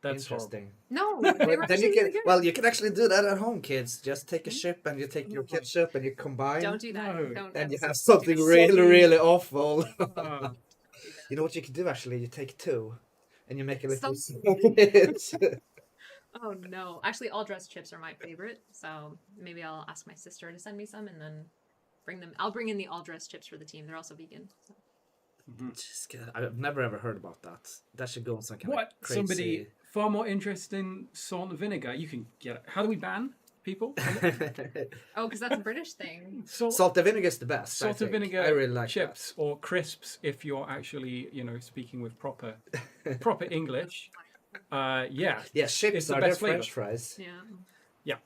That's Interesting. No, Well, they were then actually you can really good. well you can actually do that at home, kids. Just take a ship and you take your ketchup and you combine, Don't do that. No. Don't. and you ever have do something that. really really awful. Uh, You know what you can do actually? You take two, and you make a little Some- sandwich. Oh no! Actually, all dressed chips are my favorite, so maybe I'll ask my sister to send me some and then bring them. I'll bring in the all dressed chips for the team. They're also vegan. So. Just kidding. I've never ever heard about that. That should go on some kind what? of crazy. Somebody far more interested in salt and vinegar. You can get it. How do we ban people? Oh, because that's a British thing. Salt and vinegar is the best. I Salt and think. vinegar I really like chips or crisps if you're actually, speaking with proper English. Yeah. that. Yeah, chips It's the are their best flavor. French fries. Yeah.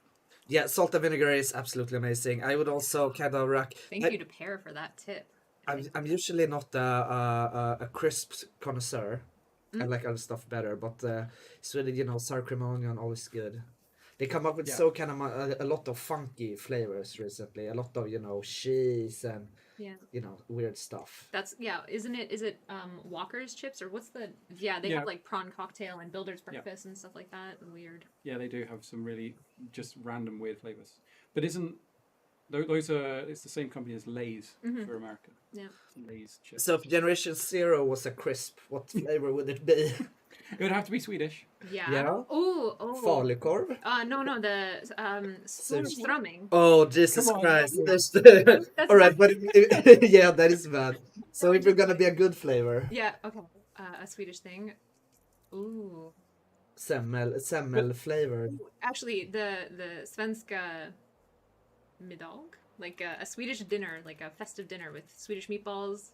Yeah, salt and vinegar is absolutely amazing. I would also kind of Thank you to Pear for that tip. I'm usually not a crisp connoisseur. I Mm. like other stuff better, but Sweden, sour cream and onion always good. They come up with Yeah. so kind of a lot of funky flavors recently. A lot of cheese and Yeah. weird stuff. That's Isn't it? Is it Walker's chips or what's the? Yeah, they Yeah. have like prawn cocktail and builder's breakfast and stuff like that. Weird. Yeah, they do have some really just random weird flavors. But isn't those are it's the same company as Lay's Mhm. for America. Yeah. Lay's chips. So if Generation Zero was a crisp, what flavor would it be? It would have to be Swedish. Yeah. Yeah? Oh. Falukorv? No, the surströmming. Oh, Jesus Come on. Christ. That's All right, bad. but yeah, that is bad. So if you're gonna be a good flavor, Yeah. Okay. A Swedish thing. Ooh. semmel flavored. Actually, the svenska middag, like a Swedish dinner, like a festive dinner with Swedish meatballs,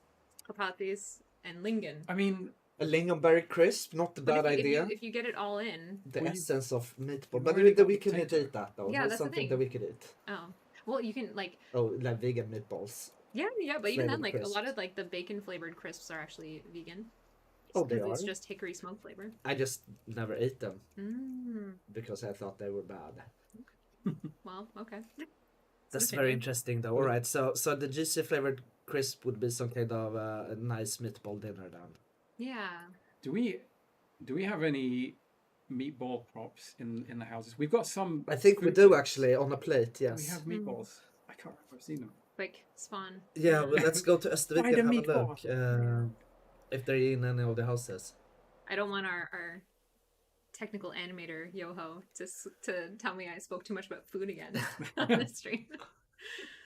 chapatis, and lingon. I mean, A lingonberry crisp, not a But bad if you, idea. if you get it all in, The Well, you- essence of meatball. you've But already got we can potato. eat that though. Yeah, That's that's the something thing. that we could eat. oh, well, you can like Oh, like vegan meatballs. yeah, but even then, Flavored like a lot crisps. of like the bacon flavored crisps are actually vegan. Oh, they Because it's are? just hickory smoke flavor. I just never ate them Mm, because I thought they were bad. well, okay. That's Okay. very interesting though. All right, so the juicy flavored crisp would be some kind of a nice meatball dinner then. Yeah. do we have any meatball props in the houses? We've got some. I think we food do plates. actually on a plate. Do Yes. we have meatballs? I can't remember. I've seen them. Quick spawn. Yeah, well, let's go to Östervik Find and a have a look. meatball. If they're in any of the houses. I don't want our technical animator Yoho to tell me I spoke too much about food again on the stream.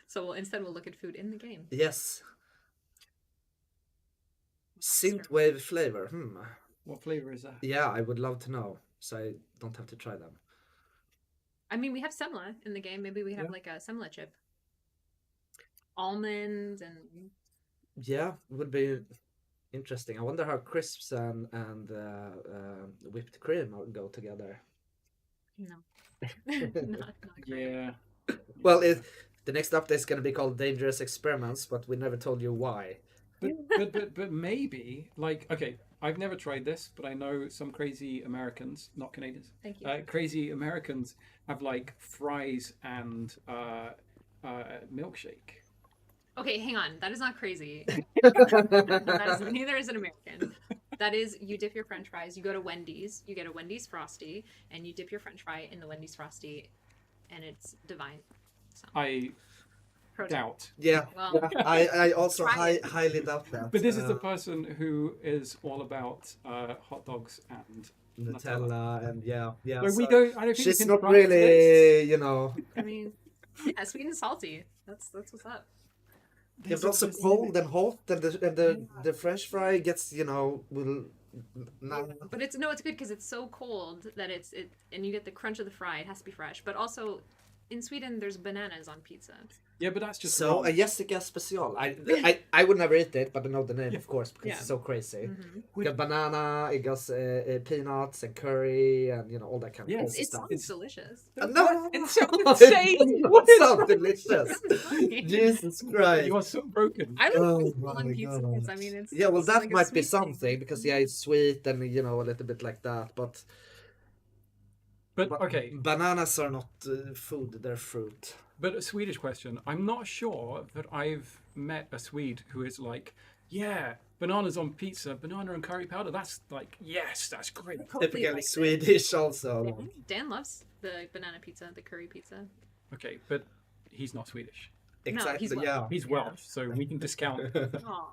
So instead we'll look at food in the game. Yes. Synthwave flavor. What flavor is that? Yeah, I would love to know, so I don't have to try them. I mean, we have semla in the game. Maybe we have Yeah. like a semla chip. Almond and Yeah, would be interesting. I wonder how crisps and whipped cream go together. no, not great. Yeah. Well, the next update is going to be called Dangerous Experiments, but we never told you why. But maybe like okay, I've never tried this, but I know some crazy Americans, not Canadians, Thank you. crazy Americans have like fries and milkshake. Okay, hang on. That is not crazy. That is, neither is an American. That is, you dip your French fries. You go to Wendy's. You get a Wendy's Frosty, and you dip your French fry in the Wendy's Frosty, and it's divine. So, I pro tip. doubt. Yeah, Well, I also Try it. highly doubt that. But this is the person who is all about hot dogs and Nutella and yeah. But we so don't. I don't think we she's can not try this. really, I mean, yeah, sweet and salty. That's what's up. It's also cold and hot, and the French fry gets, will. But it's good because it's so cold that and you get the crunch of the fry. It has to be fresh, but also in Sweden, there's bananas on pizza. Yeah, but that's just So wrong. a Jessica special. I would never eat it, but I know the name, of course, because Yeah. it's so crazy. Mhm. You got banana, it got peanuts and curry, and all that kind of Yeah, crazy It stuff. sounds delicious. No, It sounds it insane. does not sound delicious. Fine. Jesus Christ. You are so broken. I like Oh pineapple my on pizza God. because I mean it's Yeah, well, it's that like a might be sweet thing. something because it's sweet and a little bit like that. But But okay, bananas are not food; they're fruit. but a Swedish question. I'm not sure that I've met a Swede who is like, yeah, bananas on pizza, banana and curry powder. That's like, yes, that's great. Typically like it. Swedish, also. Dan loves the banana pizza, the curry pizza. Okay, but he's not Swedish. Exactly. he's yeah. Welsh. He's Welsh, so we can discount. Aw.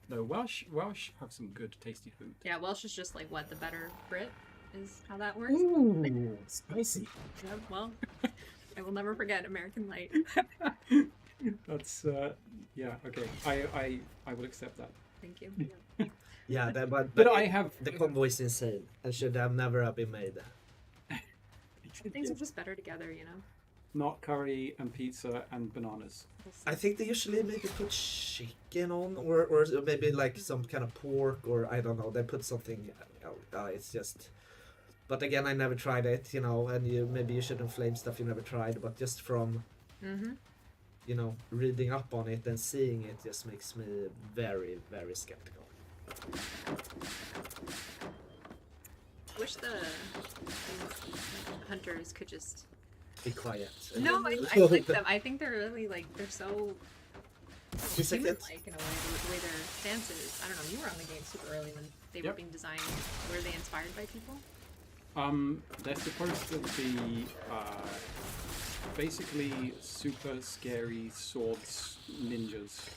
No, Welsh have some good, tasty food. Yeah, Welsh is just like what the better Brit is how that works. Ooh, spicy. Yeah, well, I will never forget American Light. That's yeah. Okay, I will accept that. Thank you. Yeah, But I have the combo is insane and should have never been made. Things are just better together, you know. not curry and pizza and bananas. I think they usually maybe put chicken on, or maybe like some kind of pork, or I don't know. They put something. It's just. But again, I never tried it, and maybe you shouldn't flame stuff you never tried. But just from, reading up on it and seeing it, just makes me very, very skeptical. Wish the hunters could just. Be quiet. No, I like them. I think they're really they're so Just like that. human-like in a way. The way their stance is. I don't know. You were on the game super early when they were Yep. being designed. Were they inspired by people? They're supposed to be basically super scary swords ninjas.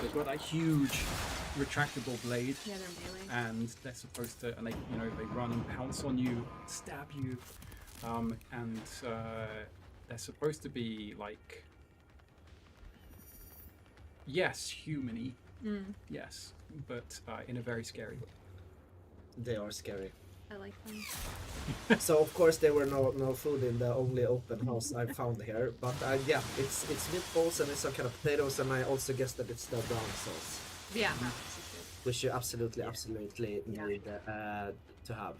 They've got a huge retractable blade, Yeah, they're melee. and they're supposed to, and they run and pounce on you, stab you, and they're supposed to be like, yes, human-y, yes, but in a very scary way. They are scary. I like them. So of course there were no food in the only open house I found here, but yeah, it's meatballs and it's some kind of potatoes, and I also guess that it's the brown sauce, Yeah, that was good. which you absolutely Yeah. need to have.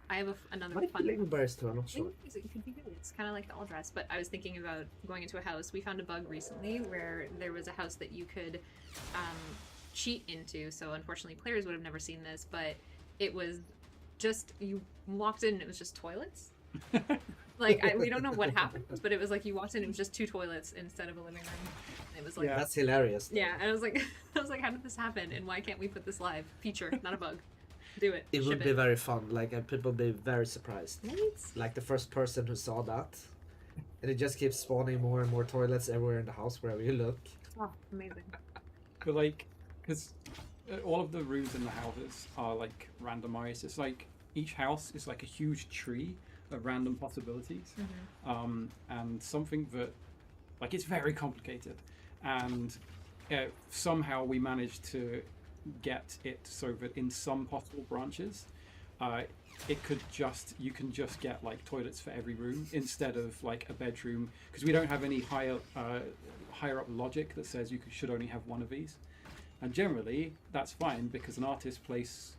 I have another Might be fun. lingonberries too, I'm not I sure. think it could be good. It's kind of like the all dress, but I was thinking about going into a house. We found a bug recently where there was a house that you could cheat into. So unfortunately, players would have never seen this, but it was just you walked in and it was just toilets. We don't know what happened, but it was like you walked in and it was just two toilets instead of a living room. And it was like Yeah. That's hilarious. yeah, and I was like, how did this happen? And why can't we put this live? Feature, not a bug. Do it. It Ship would be very fun. People would be very surprised. Right? Like the first person who saw that, and it just keeps spawning more and more toilets everywhere in the house wherever you look. Oh, amazing. But because all of the rooms in the houses are like randomized. It's like each house is like a huge tree of random possibilities, and something that it's very complicated, and somehow we managed to get it so that in some possible branches, you can just get like toilets for every room instead of like a bedroom, because we don't have any higher up logic that says should only have one of these. And generally, that's fine because an artist places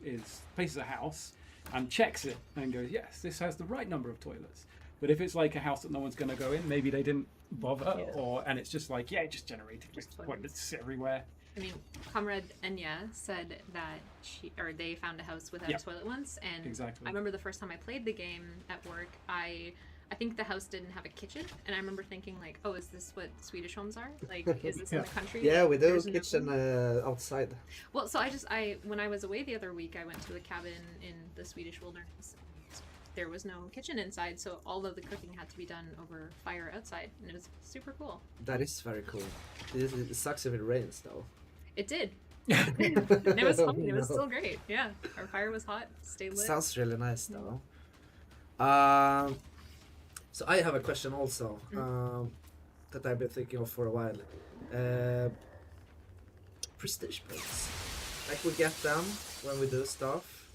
a house and checks it and goes, yes, this has the right number of toilets. But if it's like a house that no one's going to go in, maybe they didn't bother, and it's just like, it just generated Just toilets everywhere. I mean, Comrade Enya said that they found a house without Yeah. a toilet once, and Exactly. I remember the first time I played the game at work, I think the house didn't have a kitchen, and I remember thinking like, oh, is this what Swedish homes are? Like, is this in the country? Yeah, we do There's no kitchen food? outside. Well, so when I was away the other week, I went to a cabin in the Swedish wilderness. There was no kitchen inside, so all of the cooking had to be done over fire outside, and it was super cool. That is very cool. It sucks if it rains though. It did. And it was fun. It was No. still great. Yeah, our fire was hot. Stayed lit. Sounds really nice though. So I have a question also that I've been thinking of for a while. Prestige points. Like we get them when we do stuff.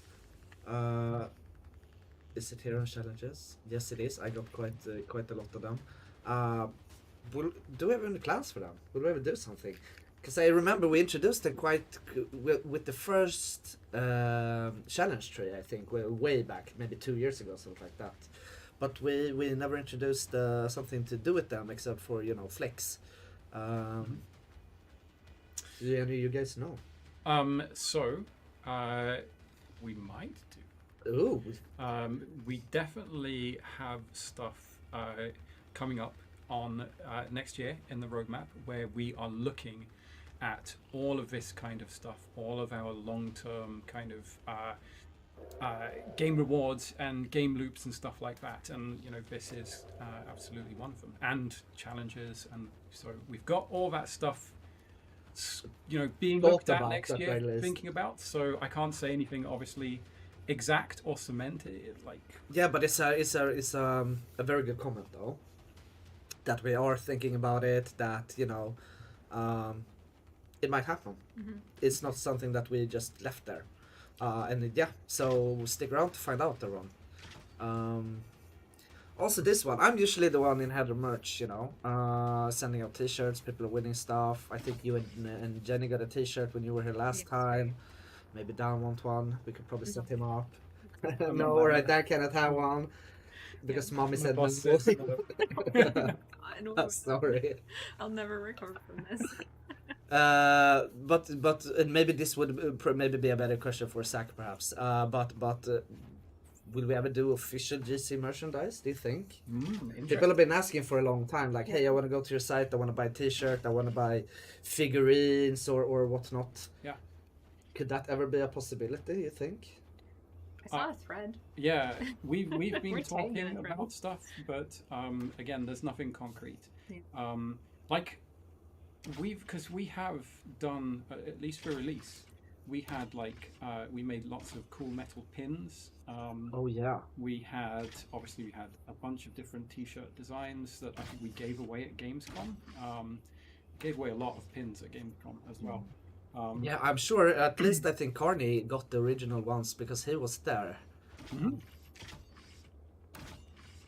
Is it hero challenges? Yes, it is. I got quite a lot of them. Do we have any plans for them? Will we ever do something? Because I remember we introduced them with the first challenge tree. I think way back, maybe 2 years ago, something like that. But we never introduced something to do with them except for flex. Do any of you guys know? We might do. Ooh, We definitely have stuff coming up on next year in the roadmap where we are looking at all of this kind of stuff, all of our long-term kind of game rewards and game loops and stuff like that. And this is absolutely one of them. And challenges, and so we've got all that stuff being Thought looked at about next that year, playlist. thinking about. So I can't say anything obviously exact or cemented. yeah, but it's a very good comment though. That we are thinking about it. That it might happen. It's not something that we just left there. And yeah, so stick around to find out, everyone. Also, this one, I'm usually the one in header merch, sending out t-shirts, people are winning stuff. I think you and Jenny got a t-shirt when you were here last Yes. time. Maybe Dan want one. We could probably set him up. remember No, that. alright, Dan cannot have one. Because mommy My said boss no. says I don't I'm sorry. I'll never recover from this. But maybe this would maybe be a better question for Zach, perhaps. But will we ever do official GC merchandise? Do you think? People have been asking for a long time, like, hey, I want to go to your site, I want to buy a T-shirt, I want to buy figurines or whatnot. Yeah. Could that ever be a possibility? You think? I saw a thread. Yeah, we've We're been taking talking it, right? about stuff, but again, there's nothing concrete. Yeah. Because we have done at least for release, we had we made lots of cool metal pins. Oh yeah. We had a bunch of different T-shirt designs that I think we gave away at Gamescom. Gave away a lot of pins at Gamescom as well. Yeah, I'm sure. At least I think Carney got the original ones because he was there. Mhm.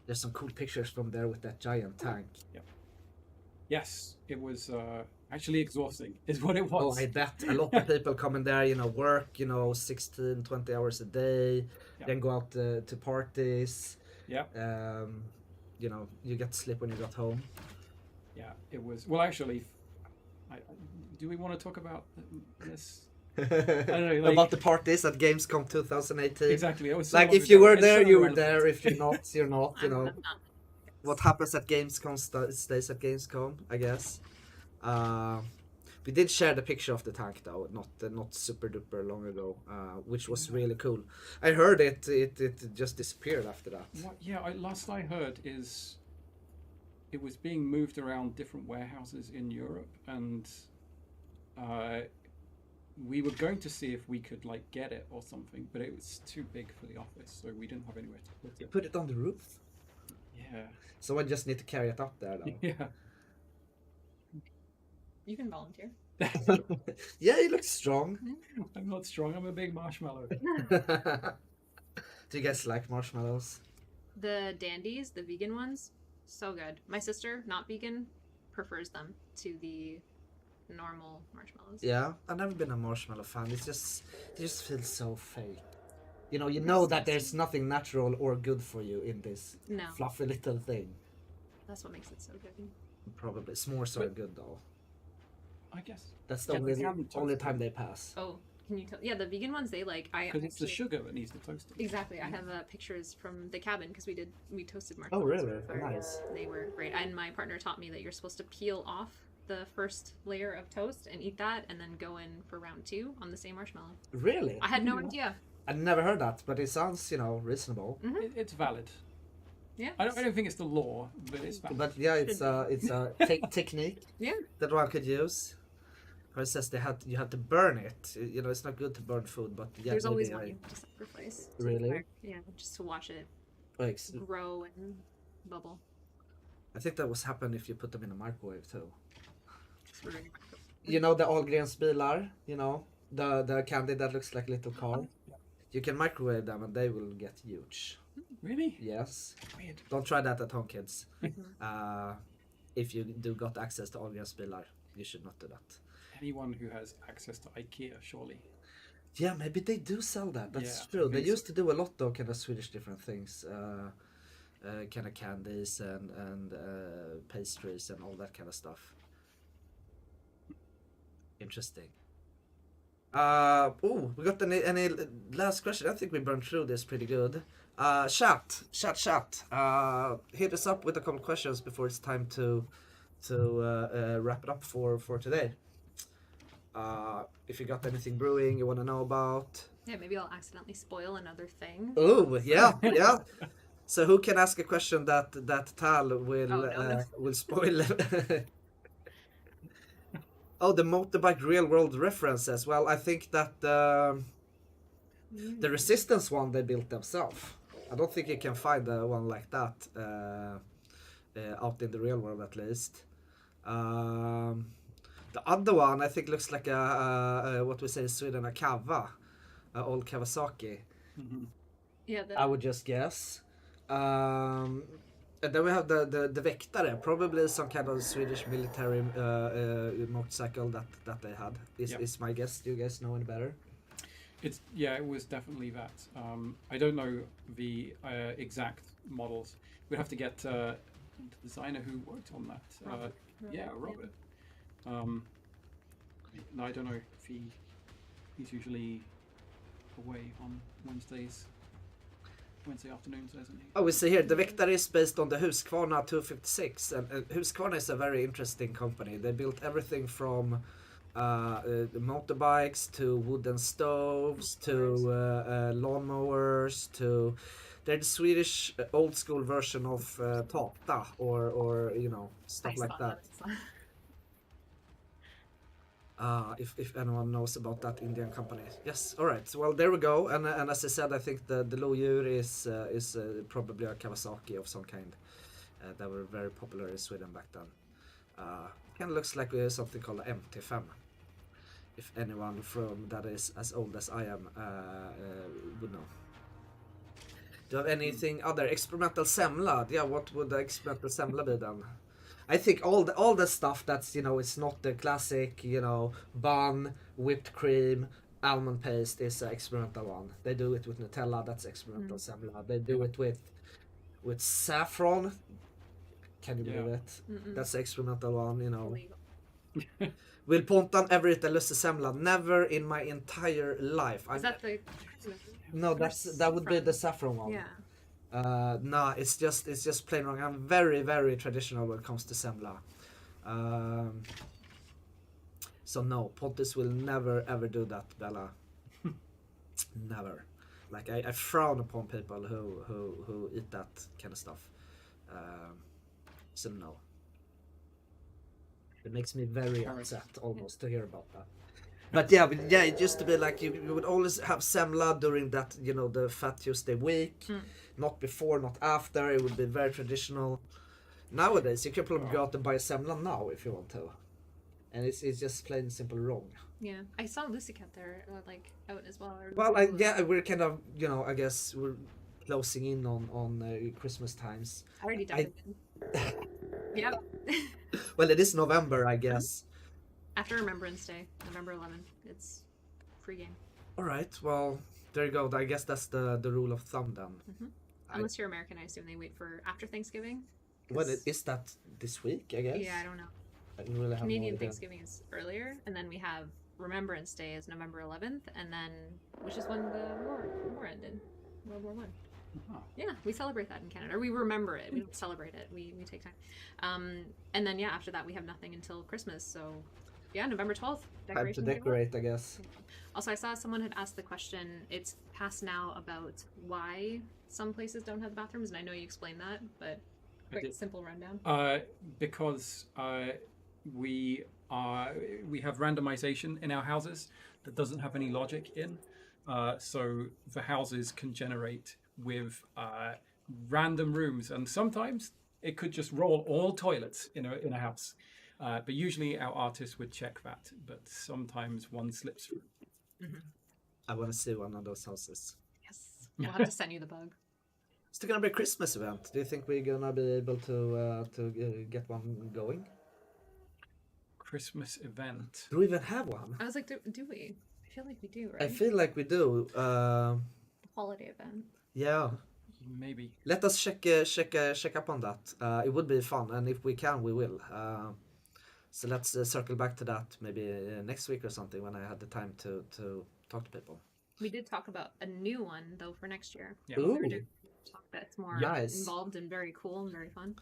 There's some cool pictures from there with that giant tank. Yes, it was actually exhausting, is what it Oh, was. I bet a lot of people come in there, work, 16, 20 hours a day, Yeah. then go out to parties. Yeah. You get to sleep when you got home. Yeah, it was. Well, actually, do we want to talk about this? know, About the parties at Gamescom 2018. Exactly. It was so Like, long if you ago. were It's there, so you were irrelevant. there. If you're not, you're not, I'm not. What happens at Gamescom stays at Gamescom, I guess. We did share the picture of the tank though, not super duper long ago, which was really cool. I heard it just disappeared after that. Last I heard is it was being moved around different warehouses in Europe, and we were going to see if we could get it or something, but it was too big for the office, so we didn't have anywhere to put You it. put it on the roof, Yeah. so I just need to carry it up there though. Yeah. You can volunteer. Yeah, you look strong. I'm not strong. I'm a big marshmallow. Do you guys like marshmallows? The dandies, the vegan ones, so good. My sister, not vegan, prefers them to the normal marshmallows. Yeah, I've never been a marshmallow fan. They just feel so fake. You know that there's nothing natural or good for you in this No, fluffy little thing. that's what makes it so good. Probably s'mores are good though. I guess. That's the Yeah, only, they can be only toasted. time they pass. Oh, can you tell? Yeah, the vegan ones, they like. Because it's the actually- sugar that needs to toast it. Exactly. I have pictures from the cabin because we toasted Oh, marshmallows. really? before. Nice. They were great. And my partner taught me that you're supposed to peel off the first layer of toast and eat that, and then go in for round 2 on the same marshmallow. Really? I had no Yeah. idea. I never heard that, but it sounds, reasonable. It's valid. Yeah. I don't think it's the law, but it's valid. But yeah, it's a technique Yeah. that one could use. Or it says you had to burn it. It's not good to burn food, but yeah, There's always maybe one you have to sacrifice. to the Really? fire. Yeah, just to watch it grow and bubble. I think that was happen if you put them in a microwave too. It's really The Ahlgrens bilar, the candy that looks like little car. You can microwave them and they will get huge. Really? Yes. Weird. Don't try that at home, kids. If you do got access to Ahlgrens bilar, you should not do that. Anyone who has access to IKEA, surely. Yeah, maybe they do sell that. That's Yeah, true. I They think used to do a lot of kind of Swedish different things, kind of candies and pastries and all that kind of stuff. Interesting. Oh, we got any last question? I think we burned through this pretty good. Chat. Hit us up with a couple questions before it's time to wrap it up for today. If you got anything brewing you want to know about. Yeah, maybe I'll accidentally spoil another thing. Oh, yeah, yeah. So who can ask a question that Tal will no. will spoil? Oh, the motorbike real world references. Well, I think that the Resistance one they built themselves. I don't think you can find one like that out in the real world at least. The other one I think looks like a what we say in Sweden, a Kava, old Kawasaki. Yeah, I would just guess. And then we have the Väktare, probably some kind of Swedish military motorcycle that they had. Is my guess. Do you guys know any better? It was definitely that. I don't know the exact models. We'd have to get the designer who worked on that. Robert. Robert. No, I don't know if he's usually away on Wednesday afternoons, isn't he? Oh, we see here the Väktare is based on the Husqvarna 256, and Husqvarna is a very interesting company. They built everything from motorbikes to wooden stoves to lawnmowers to they're the Swedish old school version of Tata or stuff like that. If anyone knows about that Indian company. Yes, all right. Well, there we go. And as I said, I think the Lodjur is probably a Kawasaki of some kind. That were very popular in Sweden back then. Kind of looks like something called MT5. If anyone from that is as old as I am would know. Do you have anything other? Experimental semla? Yeah, what would the experimental semla be then? I think all the stuff that's it's not the classic bun, whipped cream, almond paste is an experimental one. They do it with Nutella. That's experimental semla. They do it with saffron. Can you believe it? That's the experimental one. Illegal. Will Pontan ever eat a lussesemla? Never in my entire life. Is that the? No, that would be the saffron one. Yeah. No, it's just plain wrong. I'm very, very traditional when it comes to semla. So no, Pontus will never ever do that, Bella. Never. Like I frown upon people who eat that kind of stuff. So no. It makes me very upset almost to hear about that. But yeah, it used to be like you would always have semla during that, the Fat Tuesday week. Not before, not after. It would be very traditional. Nowadays, you can probably go out and buy semla now if you want to. And it's just plain simple wrong. Yeah, I saw Lucy Cat there, like out as well. Well, we're kind of, I guess we're closing in on Christmas times. I already done it. Yeah. Well, it is November, I guess. After Remembrance Day, November 11th, it's free game. All right, well, there you go. I guess that's the rule of thumb then. Unless you're American, I assume they wait for after Thanksgiving. Well, is that this week, I guess? Yeah, I don't know. I don't really have Canadian no idea. Thanksgiving is earlier, and then we have Remembrance Day is November 11th, and then which is when the war ended, World War One. Yeah, we celebrate that in Canada. Or we remember it. We don't celebrate it. We take time. And then after that we have nothing until Christmas. So yeah, November 12th. Time to decorate, I guess. Also, I saw someone had asked the question. It's past now about why some places don't have bathrooms, and I know you explained that, but quick, simple rundown. Because we have randomization in our houses that doesn't have any logic in. So the houses can generate with random rooms, and sometimes it could just roll all toilets in a house. But usually our artists would check that, but sometimes one slips through. I want to see one of those houses. Yes, I'll have to send you the bug. Is there gonna be a Christmas event? Do you think we're gonna be able to get one going? Christmas event. Do we even have one? I was like, do we? I feel like we do, I right? feel like we do. Holiday event. Yeah. Maybe. Let us check up on that. It would be fun, and if we can, we will. So let's circle back to that maybe next week or something when I had the time to talk to people. We did talk about a new one though for next year. Yeah. Ooh. We were doing talk that's more Nice. involved and very cool and very fun.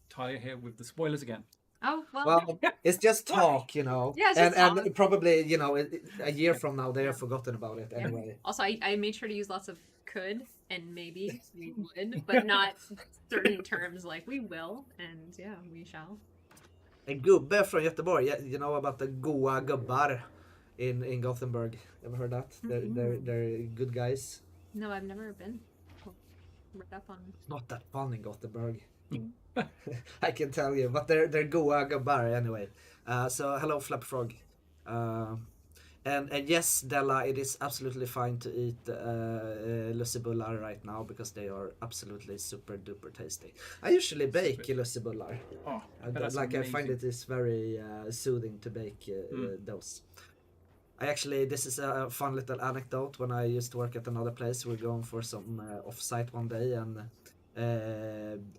Talia here with the spoilers again. Oh well. Well, it's just talk, you know. Yeah, it's and just and talk. probably, you know, a year from now they have forgotten about it Yeah. anyway. Also, I made sure to use lots of could and maybe we would, but not certain terms like we will and yeah, we shall. En gubbe från Göteborg, you know about the goa gubbar in Gothenburg. Ever heard that? They're good guys. No, I've never been. Read up on. Not that fun in Gothenburg. I can tell you, but they're goa gubbar anyway. So hello Flap Frog. And yes, Della, it is absolutely fine to eat lussebullar right now because they are absolutely super duper tasty. I usually bake lussebullar. Oh, that's Like I find amazing. it is very soothing to bake those. This is a fun little anecdote. When I used to work at another place, we were going for some off-site one day, and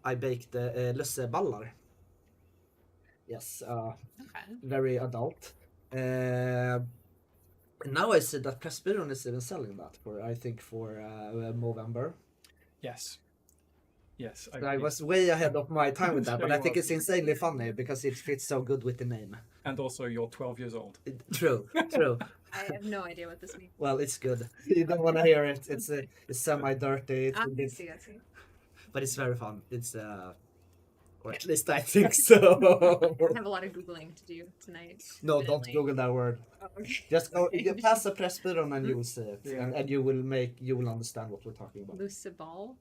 I baked lusseballar. Yes, Okay. very adult. Now I see that Pressbyrån is even selling that for Movember. Yes. Yes. So I was way ahead of my time with that, but I think it's insanely funny because it fits so good with the name. And also, you're 12 years old. True. I have no idea what this means. Well, it's good. You don't want to hear it. It's semi-dirty, I see. but it's very fun. It's or at least I think so. I have a lot of Googling to do tonight. No, don't admittedly. Google that word. Oh, okay. Just go pass a Pressbyrån and you will see it, Yeah. and you will understand what we're talking about. Luciball.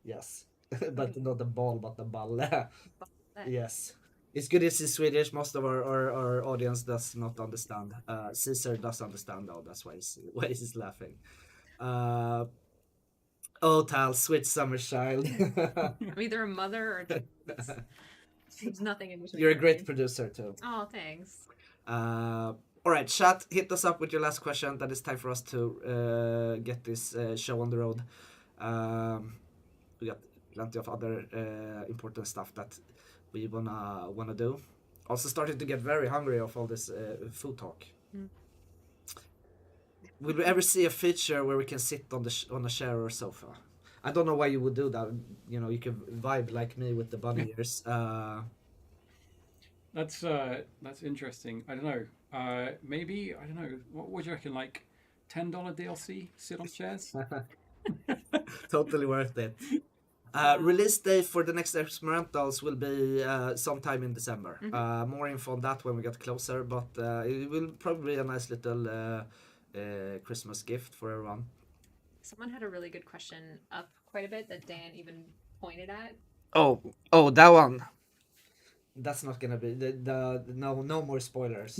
Yes, but not the ball, but the balle. That- Yes. It's good it's in Swedish. Most of our audience does not understand. Caesar does understand though. That's why he's laughing. Oh, Tal, sweet summer child. I'm either a mother or there's nothing in between. You're a for great me. producer too. Oh, thanks. All right, chat, hit us up with your last question. That is time for us to get this show on the road. We got plenty of other important stuff that we wanna do. Also started to get very hungry of all this food talk. Will we ever see a feature where we can sit on a chair or sofa? I don't know why you would do that. You know, you can vibe like me with the bunny ears. That's interesting. I don't know. Maybe I don't know. What would you reckon? Like $10 DLC? Sit on chairs? Totally worth it. Release date for the next Experimentals will be sometime in December. More info on that when we get closer, but it will probably be a nice little Christmas gift for everyone. Someone had a really good question up quite a bit that Dan even pointed at. Oh, that one. That's not gonna be the no more spoilers.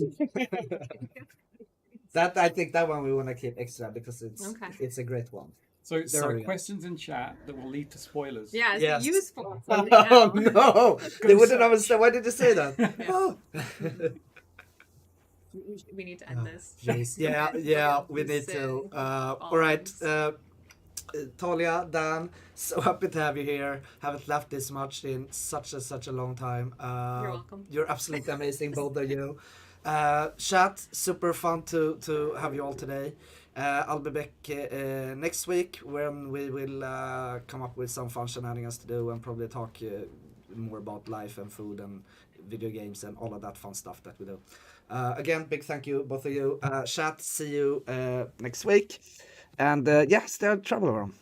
That I think that one we want to keep extra because it's a great one. So there Sorry, are guys. questions in chat that will lead to spoilers. Yeah, it's Yes. useful. Oh no! They wouldn't understand. Why did you say that? Oh. We need to end this. Jeez. Yeah, we need to. All right, Talia, Dan, so happy to have you here. Haven't laughed this much in such a long time. You're welcome. You're absolutely amazing, both of you. Chat, super fun to have you all today. I'll be back next week when we will come up with some fun shenanigans to do and probably talk more about life and food and video games and all of that fun stuff that we do. Again, big thank you, both of you. Chat, see you next week. And yeah, stay out of trouble around.